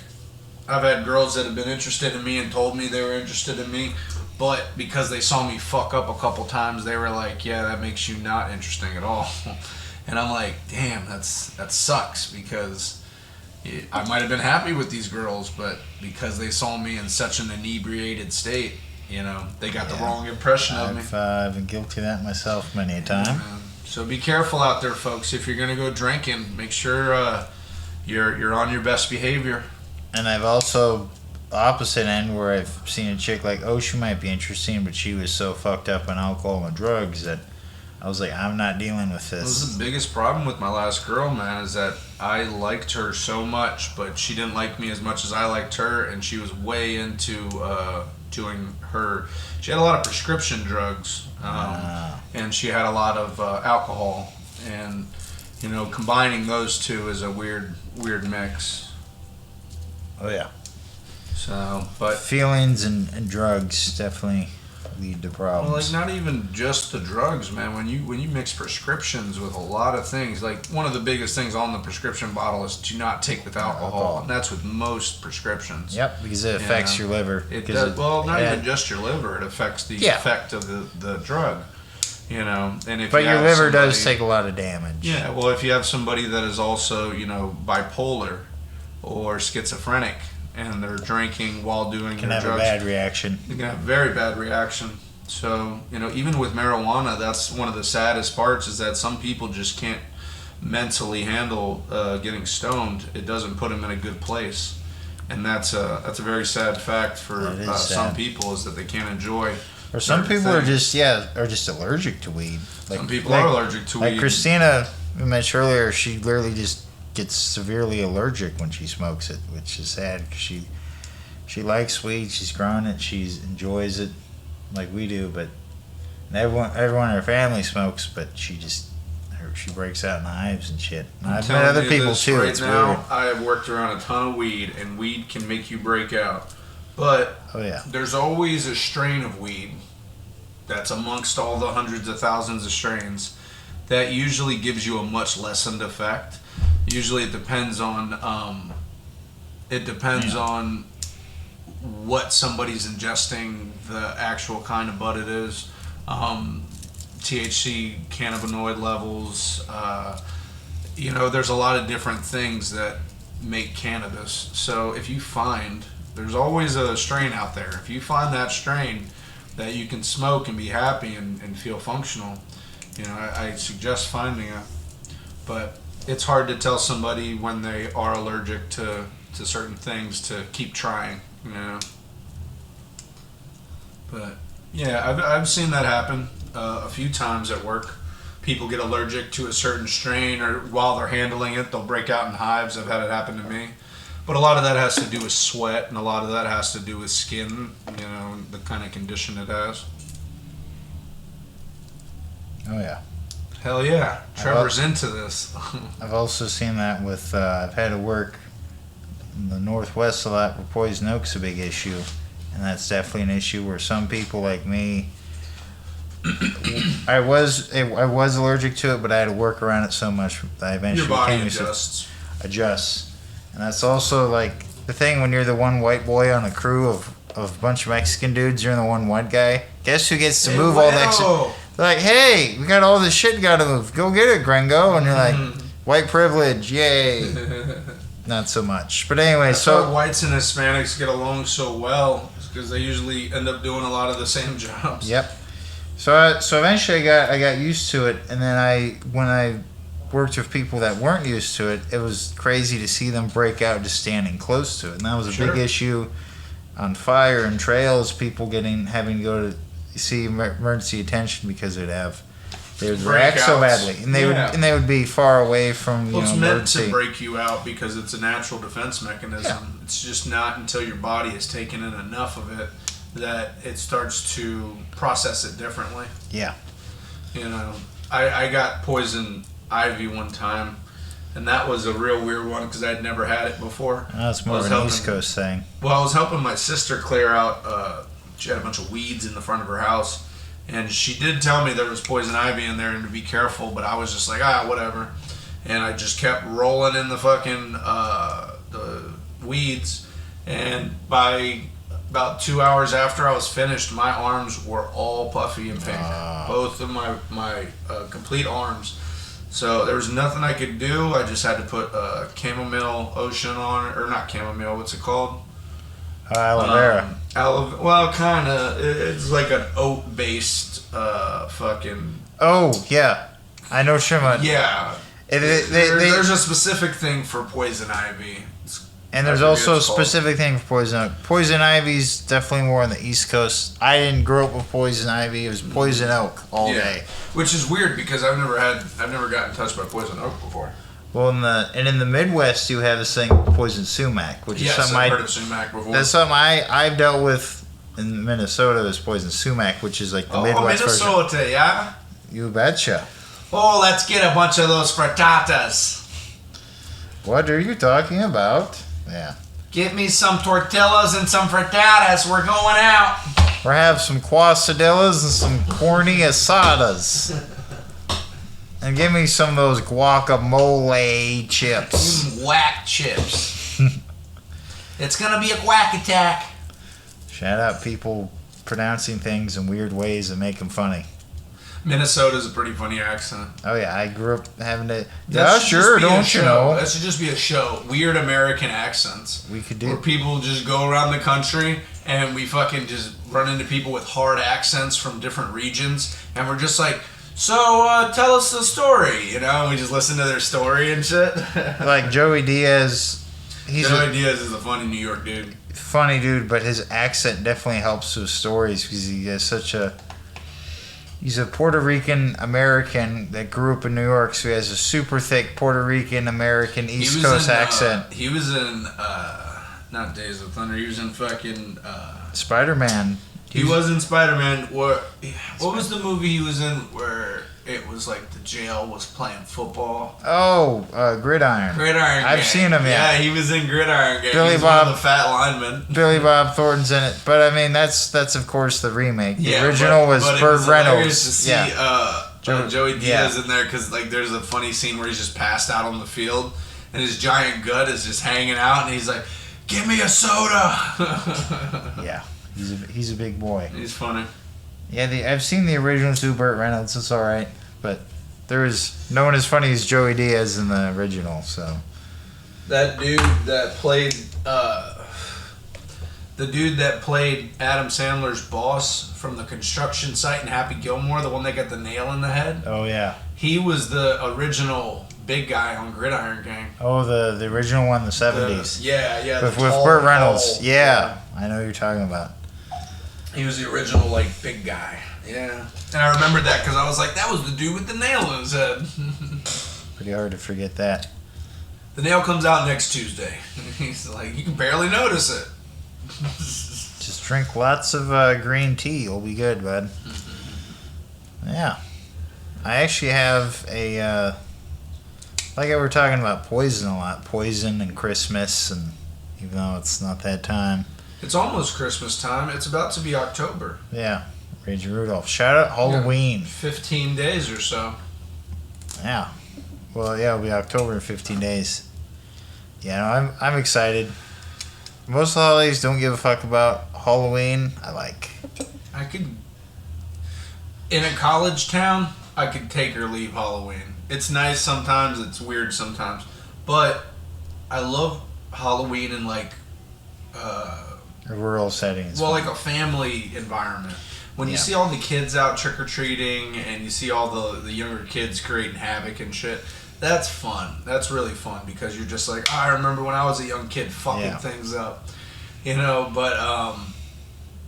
I've had girls that have been interested in me and told me they were interested in me, but because they saw me fuck up a couple times, they were like, "Yeah, that makes you not interesting at all." And I'm like, damn, that sucks because I might have been happy with these girls, but because they saw me in such an inebriated state, you know, they got the Yeah. wrong impression of me. I've been guilty of that myself many a time. So be careful out there, folks. If you're gonna go drinking, make sure you're on your best behavior. And I've also opposite end where I've seen a chick like, oh, she might be interesting, but she was so fucked up on alcohol and drugs that I was like, I'm not dealing with This this. is the biggest problem with my last girl, man, is that I liked her so much, but she didn't like me as much as I liked her, and she was way into doing her. She had a lot of prescription drugs, and she had a lot of alcohol, and combining those two is a weird mix. Oh yeah, So, but feelings and drugs definitely lead to well, problems. like not even just the drugs, man. When you mix prescriptions with a lot of things, like one of the biggest things on the prescription bottle is do not take with alcohol, and that's with most prescriptions. Yep, because it affects your liver. It 'Cause does. Well, not yeah. even just your liver. It affects the Yeah. effect of the drug. And if But you your have liver does somebody- take a lot of damage. Yeah, well, if you have somebody that is also bipolar or schizophrenic, and they're drinking while doing Can their have a drugs, bad reaction. you can have a very bad reaction. So, even with marijuana, that's one of the saddest parts is that some people just can't mentally handle getting stoned. It doesn't put them in a good place. And that's a very sad fact for That is some sad. people is that they can't enjoy. Or some certain people are things. just allergic to weed. Some people are allergic to Like weed. Christina, we mentioned earlier, she literally just gets severely allergic when she smokes it, which is sad because she likes weed, she's grown it, she enjoys it like we do, but everyone in her family smokes, but she breaks out in hives and shit. And I've met telling other you people this too. Right It's now, weird. I have worked around a ton of weed, and weed can make you break out. But Oh yeah, there's always a strain of weed that's amongst all the hundreds of thousands of strains that usually gives you a much lessened effect. Usually, it depends on on what somebody's ingesting, the actual kind of bud it is, THC, cannabinoid levels. There's a lot of different things that make cannabis. So if you find, there's always a strain out there. If you find that strain that you can smoke and be happy and feel functional, I suggest finding it. But it's hard to tell somebody when they are allergic to certain things to keep trying, But yeah, I've seen that happen a few times at work. People get allergic to a certain strain, or while they're handling it, they'll break out in hives. I've had it happen to me. But a lot of that has to do with sweat, and a lot of that has to do with skin, the kind of condition it has. oh yeah. Hell yeah, Trevor's into this. I've also seen that with I've had to work in the Northwest a lot where poison oak's a big issue, and that's definitely an issue where some people like me, I was allergic to it, but I had to work around it so much that I eventually Your body became used to adjusts. and that's also like the thing when you're the one white boy on a crew of a bunch of Mexican dudes, you're the one white guy. Guess who gets to move all the extra? They're like, hey, we got all this shit got to move. Go get it, gringo. And you're like, white privilege, yay. Not so much. But anyway, That's why so whites and Hispanics get along so well, because they usually end up doing a lot of the same jobs. yep. So eventually I got used to it, and then when I worked with people that weren't used to it, it was crazy to see them break out just standing close to it, and that was a Sure. big issue on fire and trails. People having to go to see emergency attention because they would react so Breakouts. badly, and Yeah. they would be far away from Well, it's meant emergency. to break you out because it's a natural defense mechanism. It's just not until your body has taken in enough of it that it starts to process it differently. Yeah. I got poison ivy one time, and that was a real weird one because I'd never had it before. That's more I was of an helping- East Coast thing. Well, I was helping my sister clear out. She had a bunch of weeds in the front of her house, and she did tell me there was poison ivy in there and to be careful. But I was just like, whatever, and I just kept rolling in the fucking the weeds. And by about 2 hours after I was finished, my arms were all puffy and pink, both of my complete arms. So there was nothing I could do. I just had to put chamomile ocean on it, or not chamomile. What's it called? Aloe vera. Well, kind of. It's like an oat-based fucking. Oh yeah, I know what you're talking about. Yeah. They There's a specific thing for poison ivy. And there's I forget also a it's called. specific thing for poison oak. Poison ivy's definitely more on the East Coast. I didn't grow up with poison ivy. It was poison oak all day. Which is weird because I've never gotten touched by poison oak before. Well, in the Midwest, you have this thing poison sumac, which is Yes, something I've heard of sumac before. that's something I've dealt with in Minnesota. Is poison sumac, which is like the Midwest version. Minnesota, yeah? You betcha. Oh, let's get a bunch of those frittatas. What are you talking about? Yeah. Get me some tortillas and some frittatas. We're going out. Or have some quesadillas and some corny asadas. And give me some of those guacamole chips. Whack chips. It's gonna be a quack attack. Shout out people pronouncing things in weird ways that make them funny. Minnesota's a pretty funny accent. Oh yeah, I grew up having to. That Yeah, should sure, just be a don't you show. know? That should just be a show. Weird American accents. We could Where do. people just go around the country and we fucking just run into people with hard accents from different regions and we're just like, so tell us the story, you know? And we just listen to their story and shit. Like Joey Diaz. He's Joey a Diaz is a funny New York dude. funny dude, but his accent definitely helps with stories because he has such a. He's a Puerto Rican American that grew up in New York, so he has a super thick Puerto Rican American East Coast accent. He was in, not Days of Thunder, he was in fucking, Spider Man. he was in Spider-Man. What was the movie he was in where it was like the jail was playing football? Oh, Gridiron. Gridiron Gang. I've seen him, yeah. Yeah, he was in Gridiron Gang. Billy He's Bob- one of the fat linemen. Billy Bob Thornton's in it, but I mean that's of course the remake. The original was but it Burt was hilarious Reynolds. to see, Yeah. Joey Diaz in there because like there's a funny scene where he's just passed out on the field and his giant gut is just hanging out and he's like, "Give me a soda." Yeah, he's a big boy. He's funny. Yeah, I've seen the original too, Burt Reynolds. It's all right, but there is no one as funny as Joey Diaz in the original. So That dude that played Adam Sandler's boss from the construction site in Happy Gilmore, the one that got the nail in the head. oh yeah, He was the original big guy on Gridiron Gang. oh the original one in the '70s Yeah, with the tall, Burt Reynolds. tall- Yeah, I know who you're talking about. He was the original, like, big guy. Yeah. And I remembered that because I was like, that was the dude with the nail in his head. Pretty hard to forget that. The nail comes out next Tuesday. He's like, you can barely notice it. Just drink lots of green tea. You'll be good, bud. Yeah. I actually have a, like I were talking about poison a lot. Poison and Christmas, and even though it's not that time. It's almost Christmas time. It's about to be October. Yeah. Raging Rudolph. Shout out Halloween. 15 days or so. Yeah. Well, yeah, it'll be October in 15 days. Yeah, no, I'm excited. Most holidays don't give a fuck about Halloween. I like. I could, in a college town, I could take or leave Halloween. It's nice sometimes, it's weird sometimes. But I love Halloween in like, rural settings. well, like a family environment. When you Yeah. see all the kids out trick-or-treating and you see all the younger kids creating havoc and shit, that's fun. That's really fun because you're just like, oh, I remember when I was a young kid fucking Yeah. things up. You know, but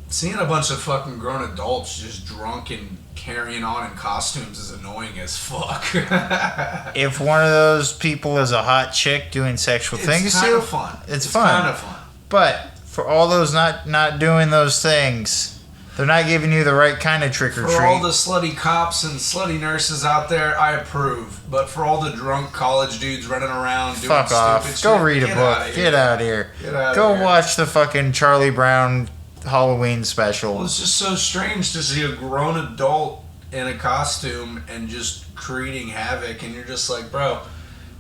seeing a bunch of fucking grown adults just drunk and carrying on in costumes is annoying as fuck. If one of those people is a hot chick doing sexual things It's to kind you, of fun. it's fun. kind of fun. But for all those not doing those things, they're not giving you the right kind of trick or For all treat. the slutty cops and slutty nurses out there, I approve. But for all the drunk college dudes running around doing Fuck stupid off. shit, Go read a get book. outta here. Get out of here. Get out Go of here. watch the fucking Charlie Brown Halloween Well, special. it's just so strange to see a grown adult in a costume and just creating havoc, and you're just like, bro,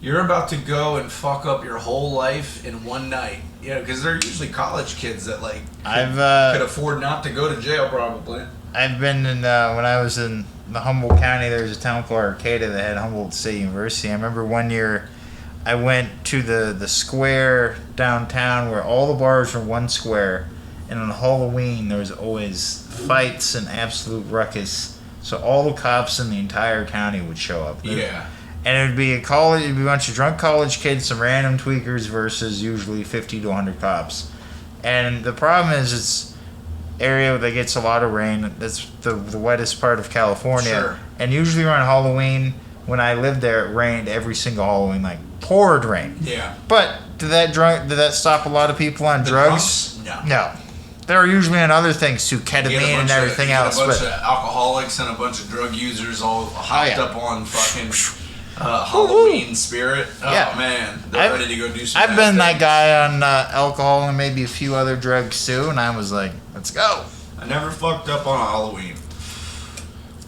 you're about to go and fuck up your whole life in one night. You know, because they're usually college kids that like could afford not to go to jail, probably. I've been in when I was in the Humboldt County. There was a town called Arcata that had Humboldt State University. I remember one year I went to the square downtown where all the bars were one square, and on Halloween there was always fights and absolute ruckus. So all the cops in the entire county would show up. Yeah. and it'd be it'd be a bunch of drunk college kids, some random tweakers versus usually 50 to 100 cops. And the problem is, it's area that gets a lot of rain. That's the wettest part of California. Sure. And usually around Halloween, when I lived there, it rained every single Halloween, like poured rain. Yeah. But did that stop a lot of people on drugs? Drunks? No. No. They were usually on other things too, You get a ketamine and bunch everything you get else. a bunch But of alcoholics and a bunch of drug users all hyped yeah. up on fucking Halloween spirit. Oh Yeah. man, they're ready to go do some. I've bad been that things. guy on alcohol and maybe a few other drugs too, and I was like, let's go. I never fucked up on a Halloween.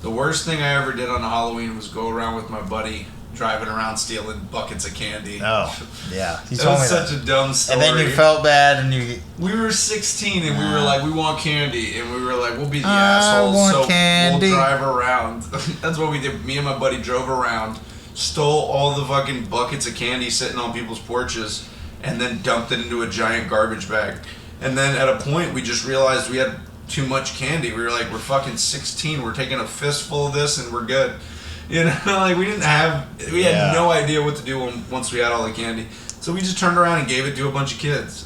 The worst thing I ever did on a Halloween was go around with my buddy driving around stealing buckets of candy. Oh, yeah. You That told me was that. such a dumb story. And then you felt bad, and you. We were 16 and we were like, we want candy, and we were like, we'll be the I assholes, want so candy. we'll drive around. That's what we did. Me and my buddy drove around, stole all the fucking buckets of candy sitting on people's porches, and then dumped it into a giant garbage bag. And then at a point, we just realized we had too much candy. We were like, we're fucking 16. We're taking a fistful of this, and we're good. You know, like we had no idea what to do once we had all the candy. So we just turned around and gave it to a bunch of kids.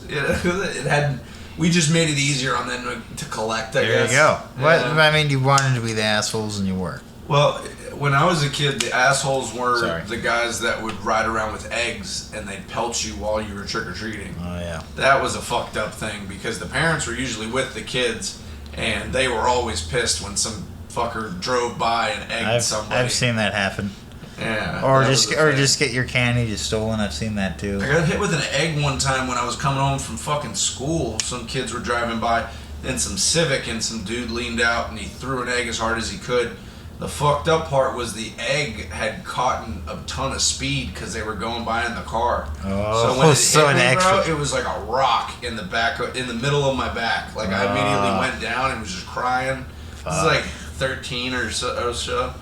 We just made it easier on them to collect, I There guess. you go. What? Yeah. I mean, you wanted to be the assholes, and you were. Well, when I was a kid, the assholes were Sorry. the guys that would ride around with eggs and they'd pelt you while you were trick-or-treating. Oh, yeah. That was a fucked up thing because the parents were usually with the kids and they were always pissed when some fucker drove by and egged somebody. I've seen that happen. Yeah. Or that was a thing. just get your candy just stolen. I've seen that too. I got hit with an egg one time when I was coming home from fucking school. Some kids were driving by in some Civic and some dude leaned out and he threw an egg as hard as he could. The fucked up part was the egg had caught in a ton of speed because they were going by in the car. Oh, so when it so hit an me, extra. bro, it was like a rock in the back, in the middle of my back. Like I immediately went down and was just crying. I was like 13 or so.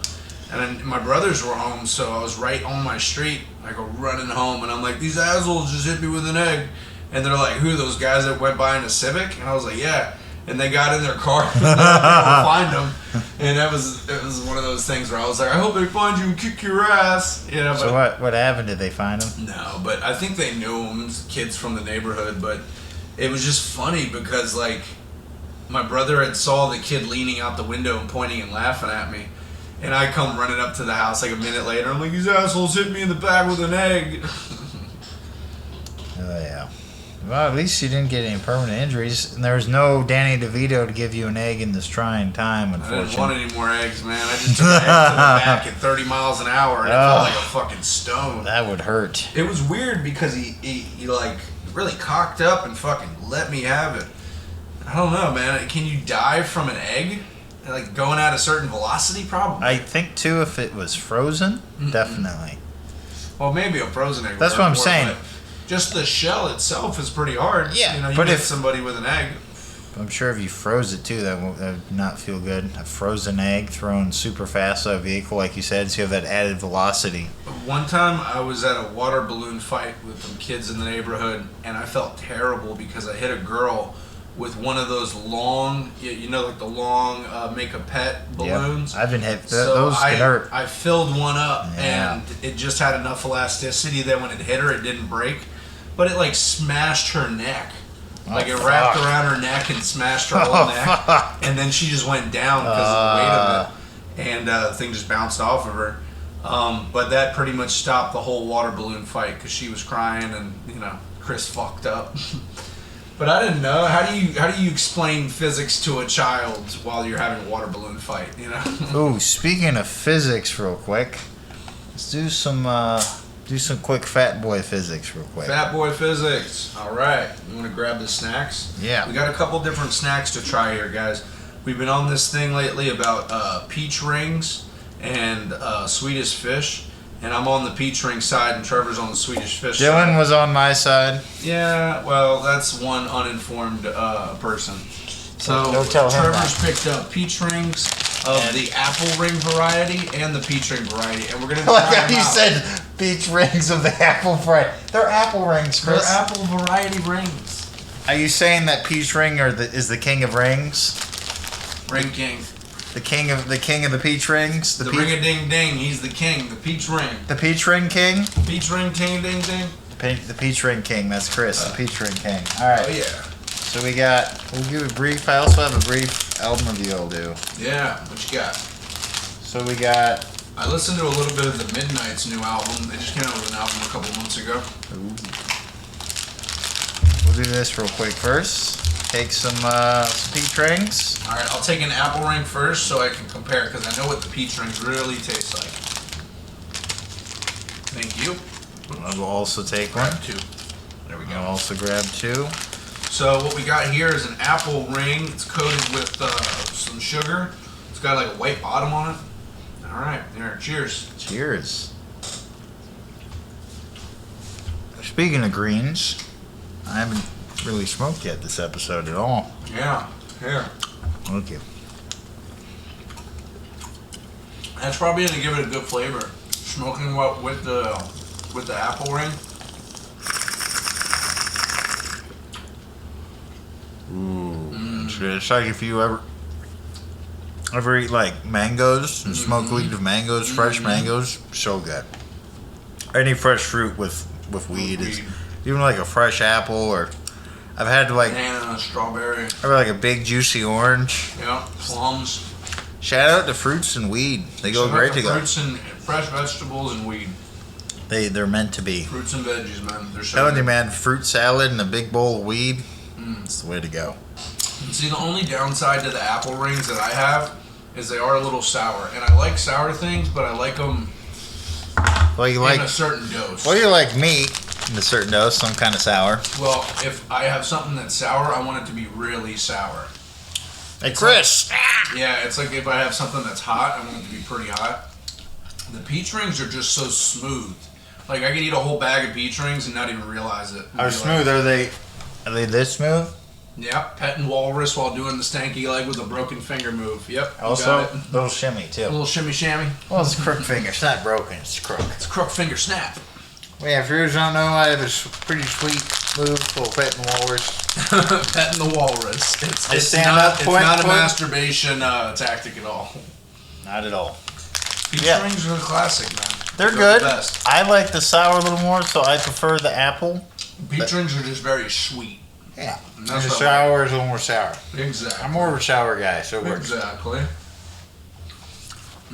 And then my brothers were home, so I was right on my street. I go running home, and I'm like, these assholes just hit me with an egg. And they're like, who, those guys that went by in a Civic? And I was like, yeah. And they got in their car and they find them. And it was one of those things where I was like, I hope they find you and kick your ass. You know, So what happened? Did they find him? no, but I think they knew him, kids from the neighborhood. But it was just funny because, like, my brother had saw the kid leaning out the window and pointing and laughing at me. And I come running up to the house like a minute later. I'm like, these assholes hit me in the back with an egg. Oh, yeah. Well, at least you didn't get any permanent injuries. And there was no Danny DeVito to give you an egg in this trying time, I didn't unfortunately. want any more eggs, man. I just took an egg to the back at 30 miles an hour and it felt like a fucking stone. That would hurt. It was weird because he like really cocked up and fucking let me have it. I don't know, man. Can you die from an egg? Like going at a certain velocity, probably. I think, too, if it was frozen, definitely. Well, maybe a frozen egg. That's would what I'm work, saying. but just the shell itself is pretty hard. Yeah, you know, you but hit if- somebody with an egg. I'm sure if you froze it, too, that would not feel good. A frozen egg thrown super fast out of a vehicle, like you said, so you have that added velocity. One time I was at a water balloon fight with some kids in the neighborhood, and I felt terrible because I hit a girl with one of those long, you know, like the long make a pet balloons. Yep. I've been hit. So Those can hurt. I filled one up, Yeah. and it just had enough elasticity that when it hit her, it didn't break, but it like smashed her neck. Like it wrapped fuck. around her neck and smashed her whole Oh, neck, fuck. and then she just went down because of the weight of it, and the thing just bounced off of her. But that pretty much stopped the whole water balloon fight because she was crying, and you know Chris fucked up. But I didn't know. How do you explain physics to a child while you're having a water balloon fight? You know. Ooh, speaking of physics, real quick, let's do some quick fat boy physics, real quick. Fat boy physics. All right. You want to grab the snacks? Yeah. We got a couple different snacks to try here, guys. We've been on this thing lately about peach rings and Swedish fish. And I'm on the peach ring side, and Trevor's on the Swedish fish Dylan side. was on my side. Yeah, well, that's one uninformed person. So Don't tell him Trevor's picked up peach rings of the apple ring variety and the peach ring variety, and we're gonna try Like them you out. said, peach rings of the apple fry. They're apple rings, They're Chris. apple variety rings. Are you saying that peach ring is the king of rings? Ring King. The king of the peach rings. The ring-a-ding-ding. He's the king. The peach ring. The peach ring king. Peach ring, ting-ding-ding. The peach ring king. That's Chris. The peach ring king. All right. Oh yeah. So we'll give a brief. I also have a brief album review. I'll do. Yeah. What you got? So we got. I listened to a little bit of the Midnight's new album. They just came out with an album a couple months ago. We'll do this real quick first. Take some peach rings. All right, I'll take an apple ring first so I can compare because I know what the peach rings really taste like. Thank you. I will also take one. Grab two. There we go. I'll also grab two. So what we got here is an apple ring. It's coated with some sugar. It's got like a white bottom on it. All right, there. Cheers. Cheers. Speaking of greens, I haven't really smoked yet this episode at all. Yeah. Here. Thank you. That's probably gonna give it a good flavor. Smoking what with the apple ring. Ooh. It's like if you ever eat like mangoes and smoke weed with mangoes, fresh mangoes, so good. Any fresh fruit with weed is even like a fresh apple, or I've had like Banana, strawberry. like a big juicy orange. Yeah, plums. Shout out to fruits and weed. They go great together. Fruits and fresh vegetables and weed. They're meant to be. Fruits and veggies, man. They're so Telling you, good. man, fruit salad and a big bowl of weed. It's the way to go. See, the only downside to the apple rings that I have is they are a little sour, and I like sour things, but I like them Well, you in like a certain dose. well, you like meat in a certain dose, some kind of sour. Well, if I have something that's sour, I want it to be really sour. Hey, Chris. Yeah, it's like if I have something that's hot, I want it to be pretty hot. The peach rings are just so smooth. Like I could eat a whole bag of peach rings and not even realize it. How smooth are they? Are they this smooth? Yep, petting walrus while doing the stanky leg with a broken finger move. Yep, you Also, got it. little shimmy A too. little shimmy shammy. Well, it's a crook finger. It's not broken. It's crook. It's a crook finger snap. Well, yeah, if you don't know, I have a pretty sweet move for petting walrus. Petting the walrus. I It's stand not, up, it's point, not a point. masturbation tactic at all. Not at all. Peach Yeah. rings are a classic, man. They're The good. best. I like the sour a little more, so I prefer the apple. Peach rings are just very sweet. Yeah. And And that's the what I sour is a little more sour. like. Exactly. I'm more of a sour guy, so it works. Exactly.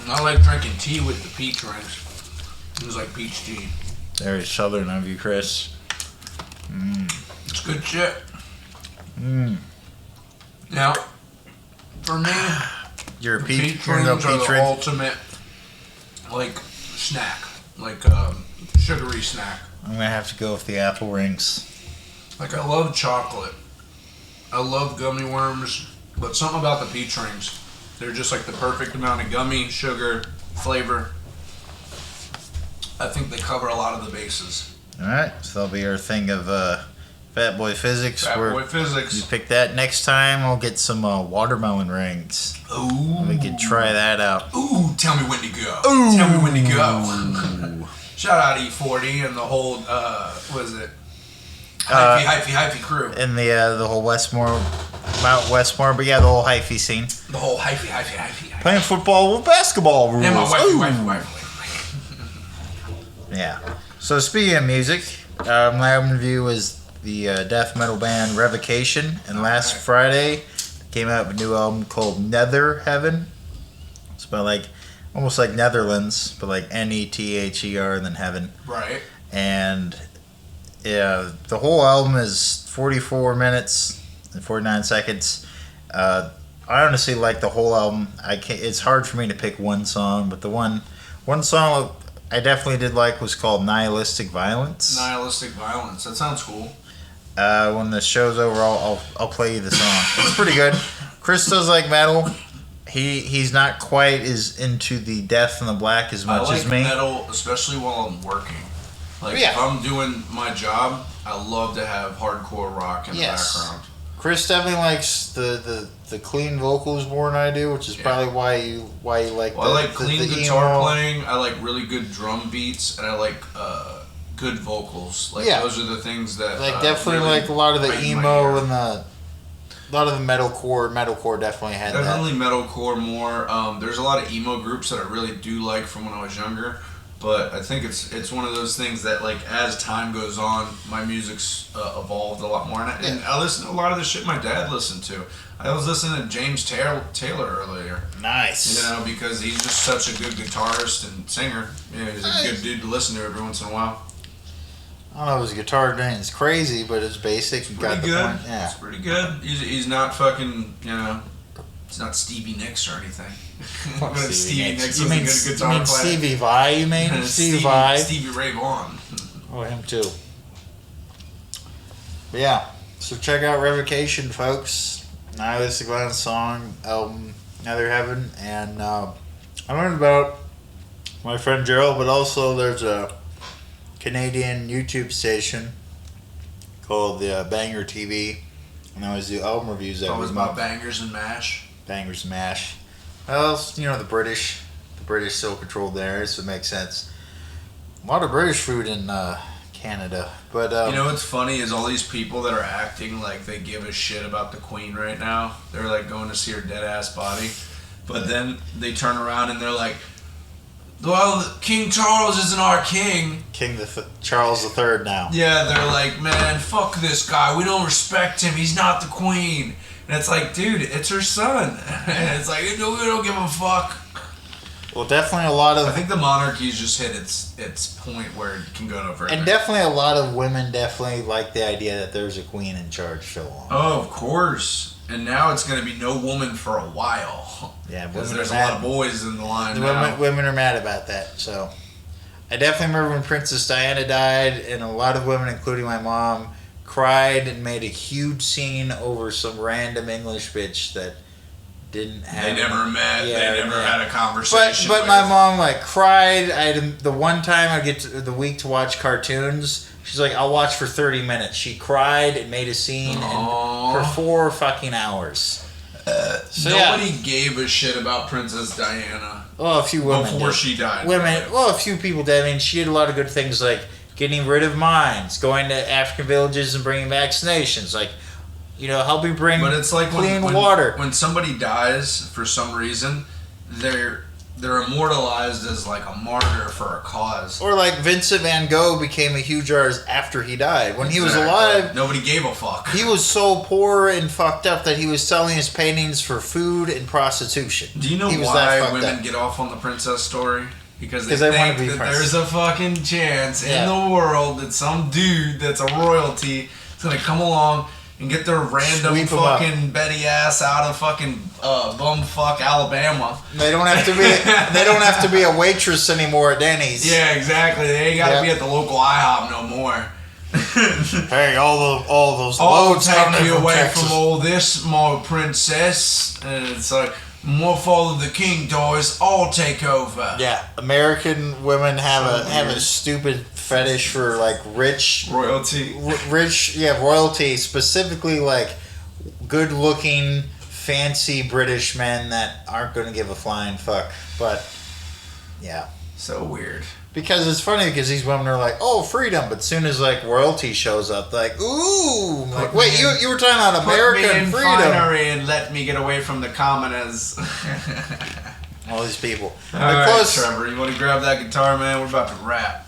And I like drinking tea with the peach rings. It's like peach tea. Very southern of you, Chris. It's good shit. Mm. Now, for me, You're a peach peach. You're a rings are peach the ring. ultimate, like, snack. Like, sugary snack. I'm gonna have to go with the apple rings. Like, I love chocolate. I love gummy worms. But something about the peach rings. They're just like the perfect amount of gummy, sugar, flavor. I think they cover a lot of the bases. All right, so that'll be our thing of Fat Boy Physics. Fat We're- Boy You Physics. pick that next time. I'll get some watermelon rings. Ooh. We could try that out. Ooh, tell me when to go. Tell me when to go. Shout out E40 and the whole, what is it? Hyphy crew. And the whole Westmore, Mount Westmore, but yeah, the whole hyphy scene. The whole hyphy. Playing football with basketball rules. And my Ooh. wifey. Yeah. So speaking of music, my album review is the death metal band Revocation, and last Friday came out with a new album called Nether Heaven. It's about like almost like Netherlands, but like Nether and then heaven. Right. And yeah, the whole album is 44 minutes and 49 seconds. I honestly like the whole album. It's hard for me to pick one song, but the one song I definitely did like was called Nihilistic Violence. Nihilistic violence. That sounds cool. When the show's over, I'll play you the song. It's pretty good. Chris does like metal. He's not quite as into the Death and the Black as much I like as me. metal, especially while I'm working. Like, Yeah. if I'm doing my job, I love to have hardcore rock in Yes. the background. Chris definitely likes the clean vocals more than I do, which is Yeah. probably why you like. Well, I like clean guitar emo. playing. I like really good drum beats, and I like good vocals. Like Yeah. those are the things that Like definitely really like a lot of the right in my emo ear. and lot of the metalcore definitely had Definitely metalcore more. There's a lot of emo groups that I really do like from when I was younger, but I think it's one of those things that like as time goes on, my music's evolved a lot more, and I listen to a lot of the shit my dad listened to. I was listening to James Taylor earlier. that. Nice. You know, because he's just such a good guitarist and singer. You know, he's a good dude to listen to every once in a while. I don't know if his guitar is crazy, but it's basic. You got Pretty the good. point. Yeah. It's pretty good. He's not fucking, you know, it's not Stevie Nicks or anything. Fuck But Stevie Nicks You was a mean, good you guitar mean player. Stevie Vai? You mean Stevie Vai? Stevie Ray Vaughan. Oh, him too. But yeah, so check out Revocation, folks. Nihilistic Violence song, album, Nether Heaven, and I learned about my friend Gerald, but also there's a Canadian YouTube station called Banger TV, and I always do album reviews every Always month. about bangers and mash. Bangers Mash. Well, it's, the British still controlled theirs, so it makes sense. A lot of British food in Canada, but You know what's funny is all these people that are acting like they give a shit about the Queen right now. They're like going to see her dead ass body, but then they turn around and they're like, "Well, King Charles isn't our king." Charles III now. Yeah, they're like, "Man, fuck this guy. We don't respect him. He's not the Queen." And it's like, dude, it's her son. And it's like, we don't give a fuck. Well, definitely a lot I of, think the monarchy's just hit its point where it can go no further. and definitely a lot of women definitely like the idea that there's a queen in charge so long. Oh, of course. And now it's going to be no woman for a while. Yeah, Because women there's are a lot mad. of boys in the line The now. women are mad about that. So, I definitely remember when Princess Diana died, and a lot of women, including my mom, cried and made a huge scene over some random English bitch that didn't have. They never met. Yeah, they never yeah. had a conversation. But with. my mom like cried. I had the one time I get the week to watch cartoons. She's like, I'll watch for 30 minutes. She cried and made a scene Aww. for 4 fucking hours. So Nobody yeah, gave a shit about Princess Diana well, a few women before did. she died. Well, a few people did. I mean, she did a lot of good things like getting rid of mines, going to African villages and bringing vaccinations, like, helping bring But it's like clean when water. When somebody dies for some reason, they're immortalized as like a martyr for a cause. Or like Vincent van Gogh became a huge artist after he died. When he was Exactly. alive, Nobody gave a fuck. he was so poor and fucked up that he was selling his paintings for food and prostitution. Do you know He was that why fucked women up. get off on the princess story? Because 'Cause they they wanna think be that princess. there's a fucking chance Yeah. in the world that some dude that's a royalty is gonna come along and get their random Sweep 'em up. fucking Betty ass out of fucking bumfuck Alabama. They don't have to be. They don't have to be a waitress anymore at Denny's. Yeah, exactly. They ain't gotta Yeah. be at the local IHOP no more. Hey, all those I'll loads coming take in you from away Texas. from all this, my princess. And it's like, more follow the king, doors. I'll take over. Yeah, American women have So a weird. stupid fetish for like rich, Royalty. royalty, specifically like good-looking, fancy British men that aren't going to give a flying fuck. But yeah, So weird. because it's funny because these women are like, oh, freedom, but as soon as like royalty shows up, they're like, ooh, I'm like, Put wait, me you in- you were talking about Put me American in freedom? finery and let me get away from the commoners. All these people. All But right, close, Trevor, you want to grab that guitar, man? We're about to wrap.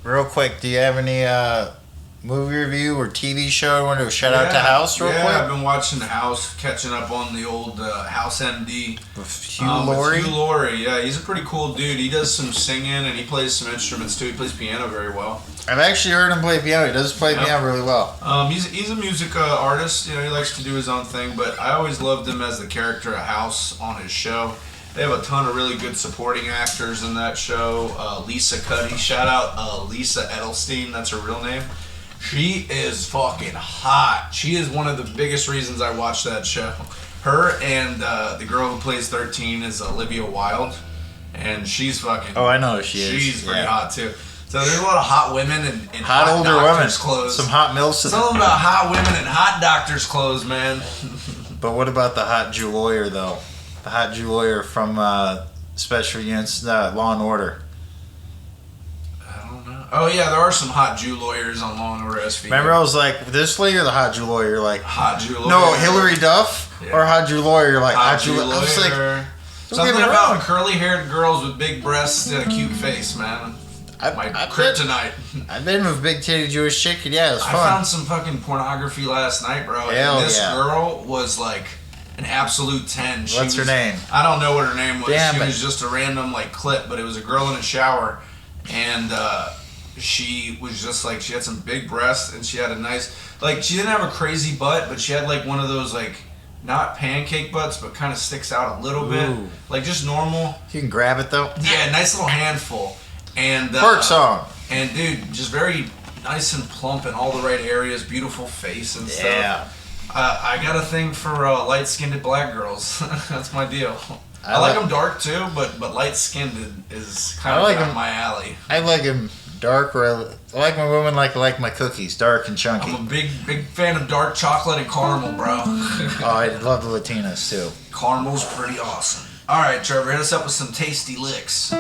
real quick, do you have any movie review or TV show you want to shout out to House real yeah, quick? I've been watching the House, catching up on the old House MD. With Hugh with Laurie? Hugh Laurie, yeah, he's a pretty cool dude. He does some singing and he plays some instruments too. He plays piano very well. I've actually heard him play piano. He does play Yep. piano really well. He's a music artist. He likes to do his own thing. But I always loved him as the character of House on his show. They have a ton of really good supporting actors in that show. Lisa Cuddy, shout out Lisa Edelstein. That's her real name. She is fucking hot. She is one of the biggest reasons I watch that show. Her and the girl who plays 13 is Olivia Wilde, and she's fucking. Oh, I know who she is. She's pretty Yeah. hot too. So there's a lot of hot women in Hot older women. doctors' clothes. Some hot milfs. Something about hot women and hot doctors' clothes, man. But what about the hot Jew lawyer, though? The hot Jew lawyer from Special Units, Law and Order. I don't know. Oh yeah, there are some hot Jew lawyers on Law and Order SVU. Remember, I was like, this lawyer or the hot Jew lawyer? Like, hot Jew lawyer. no, Hillary Duff Yeah. or hot Jew lawyer? Like, Hot Jew Jew lawyer. I was like, lawyer. don't Something get me about wrong. curly-haired girls with big breasts and a cute face, man. My kryptonite. I've been with a big titty Jewish chick, and yeah, it was I fun. found some fucking pornography last night, bro. Hell and this yeah. girl was like an absolute 10. What's her name? I don't know what her name was. Damn She it. was just a random like clip, but it was a girl in a shower, and she was just like, she had some big breasts, and she had a nice, like, she didn't have a crazy butt, but she had like one of those like, not pancake butts, but kind of sticks out a little bit, Ooh. like just normal. You can grab it though. Yeah, nice little handful. And Pork song. and dude, just very nice and plump in all the right areas, beautiful face and stuff. Yeah. I got a thing for light-skinned black girls. That's my deal. I I like like- them dark too, but light-skinned is kind I of like down 'em- my alley. I like him dark, or I like my women like my cookies, dark and chunky. I'm a big fan of dark chocolate and caramel, bro. Oh, I love the Latinas too. Caramel's pretty awesome. All right, Trevor, hit us up with some tasty licks.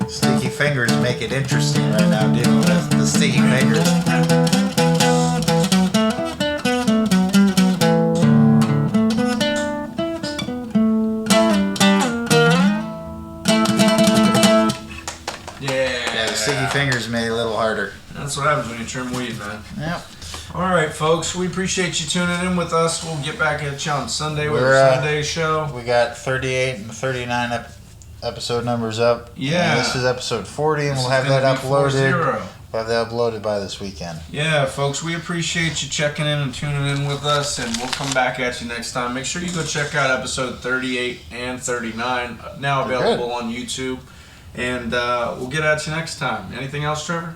Sticky fingers make it interesting right now, dealing with the sticky fingers. Yeah, the sticky fingers made it a little harder. That's what happens when you trim weed, man. Yep. All right, folks, we appreciate you tuning in with us. We'll get back at you on Sunday with We're, our Sunday show. We got 38 and 39 episode numbers up. Yeah. And this is episode 40, and This we'll is have that gonna be uploaded. 40. We'll have that uploaded by this weekend. Yeah, folks, we appreciate you checking in and tuning in with us, and we'll come back at you next time. Make sure you go check out episode 38 and 39, now They're available on YouTube, and we'll get at you next time. Anything else, Trevor?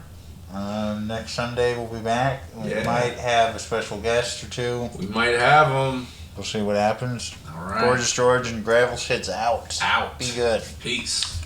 Next Sunday we'll be back. We Yeah. might have a special guest or two. We might have them. We'll see what happens. All right. Gorgeous George and Gravel Shit's out. Out. Be good. Peace.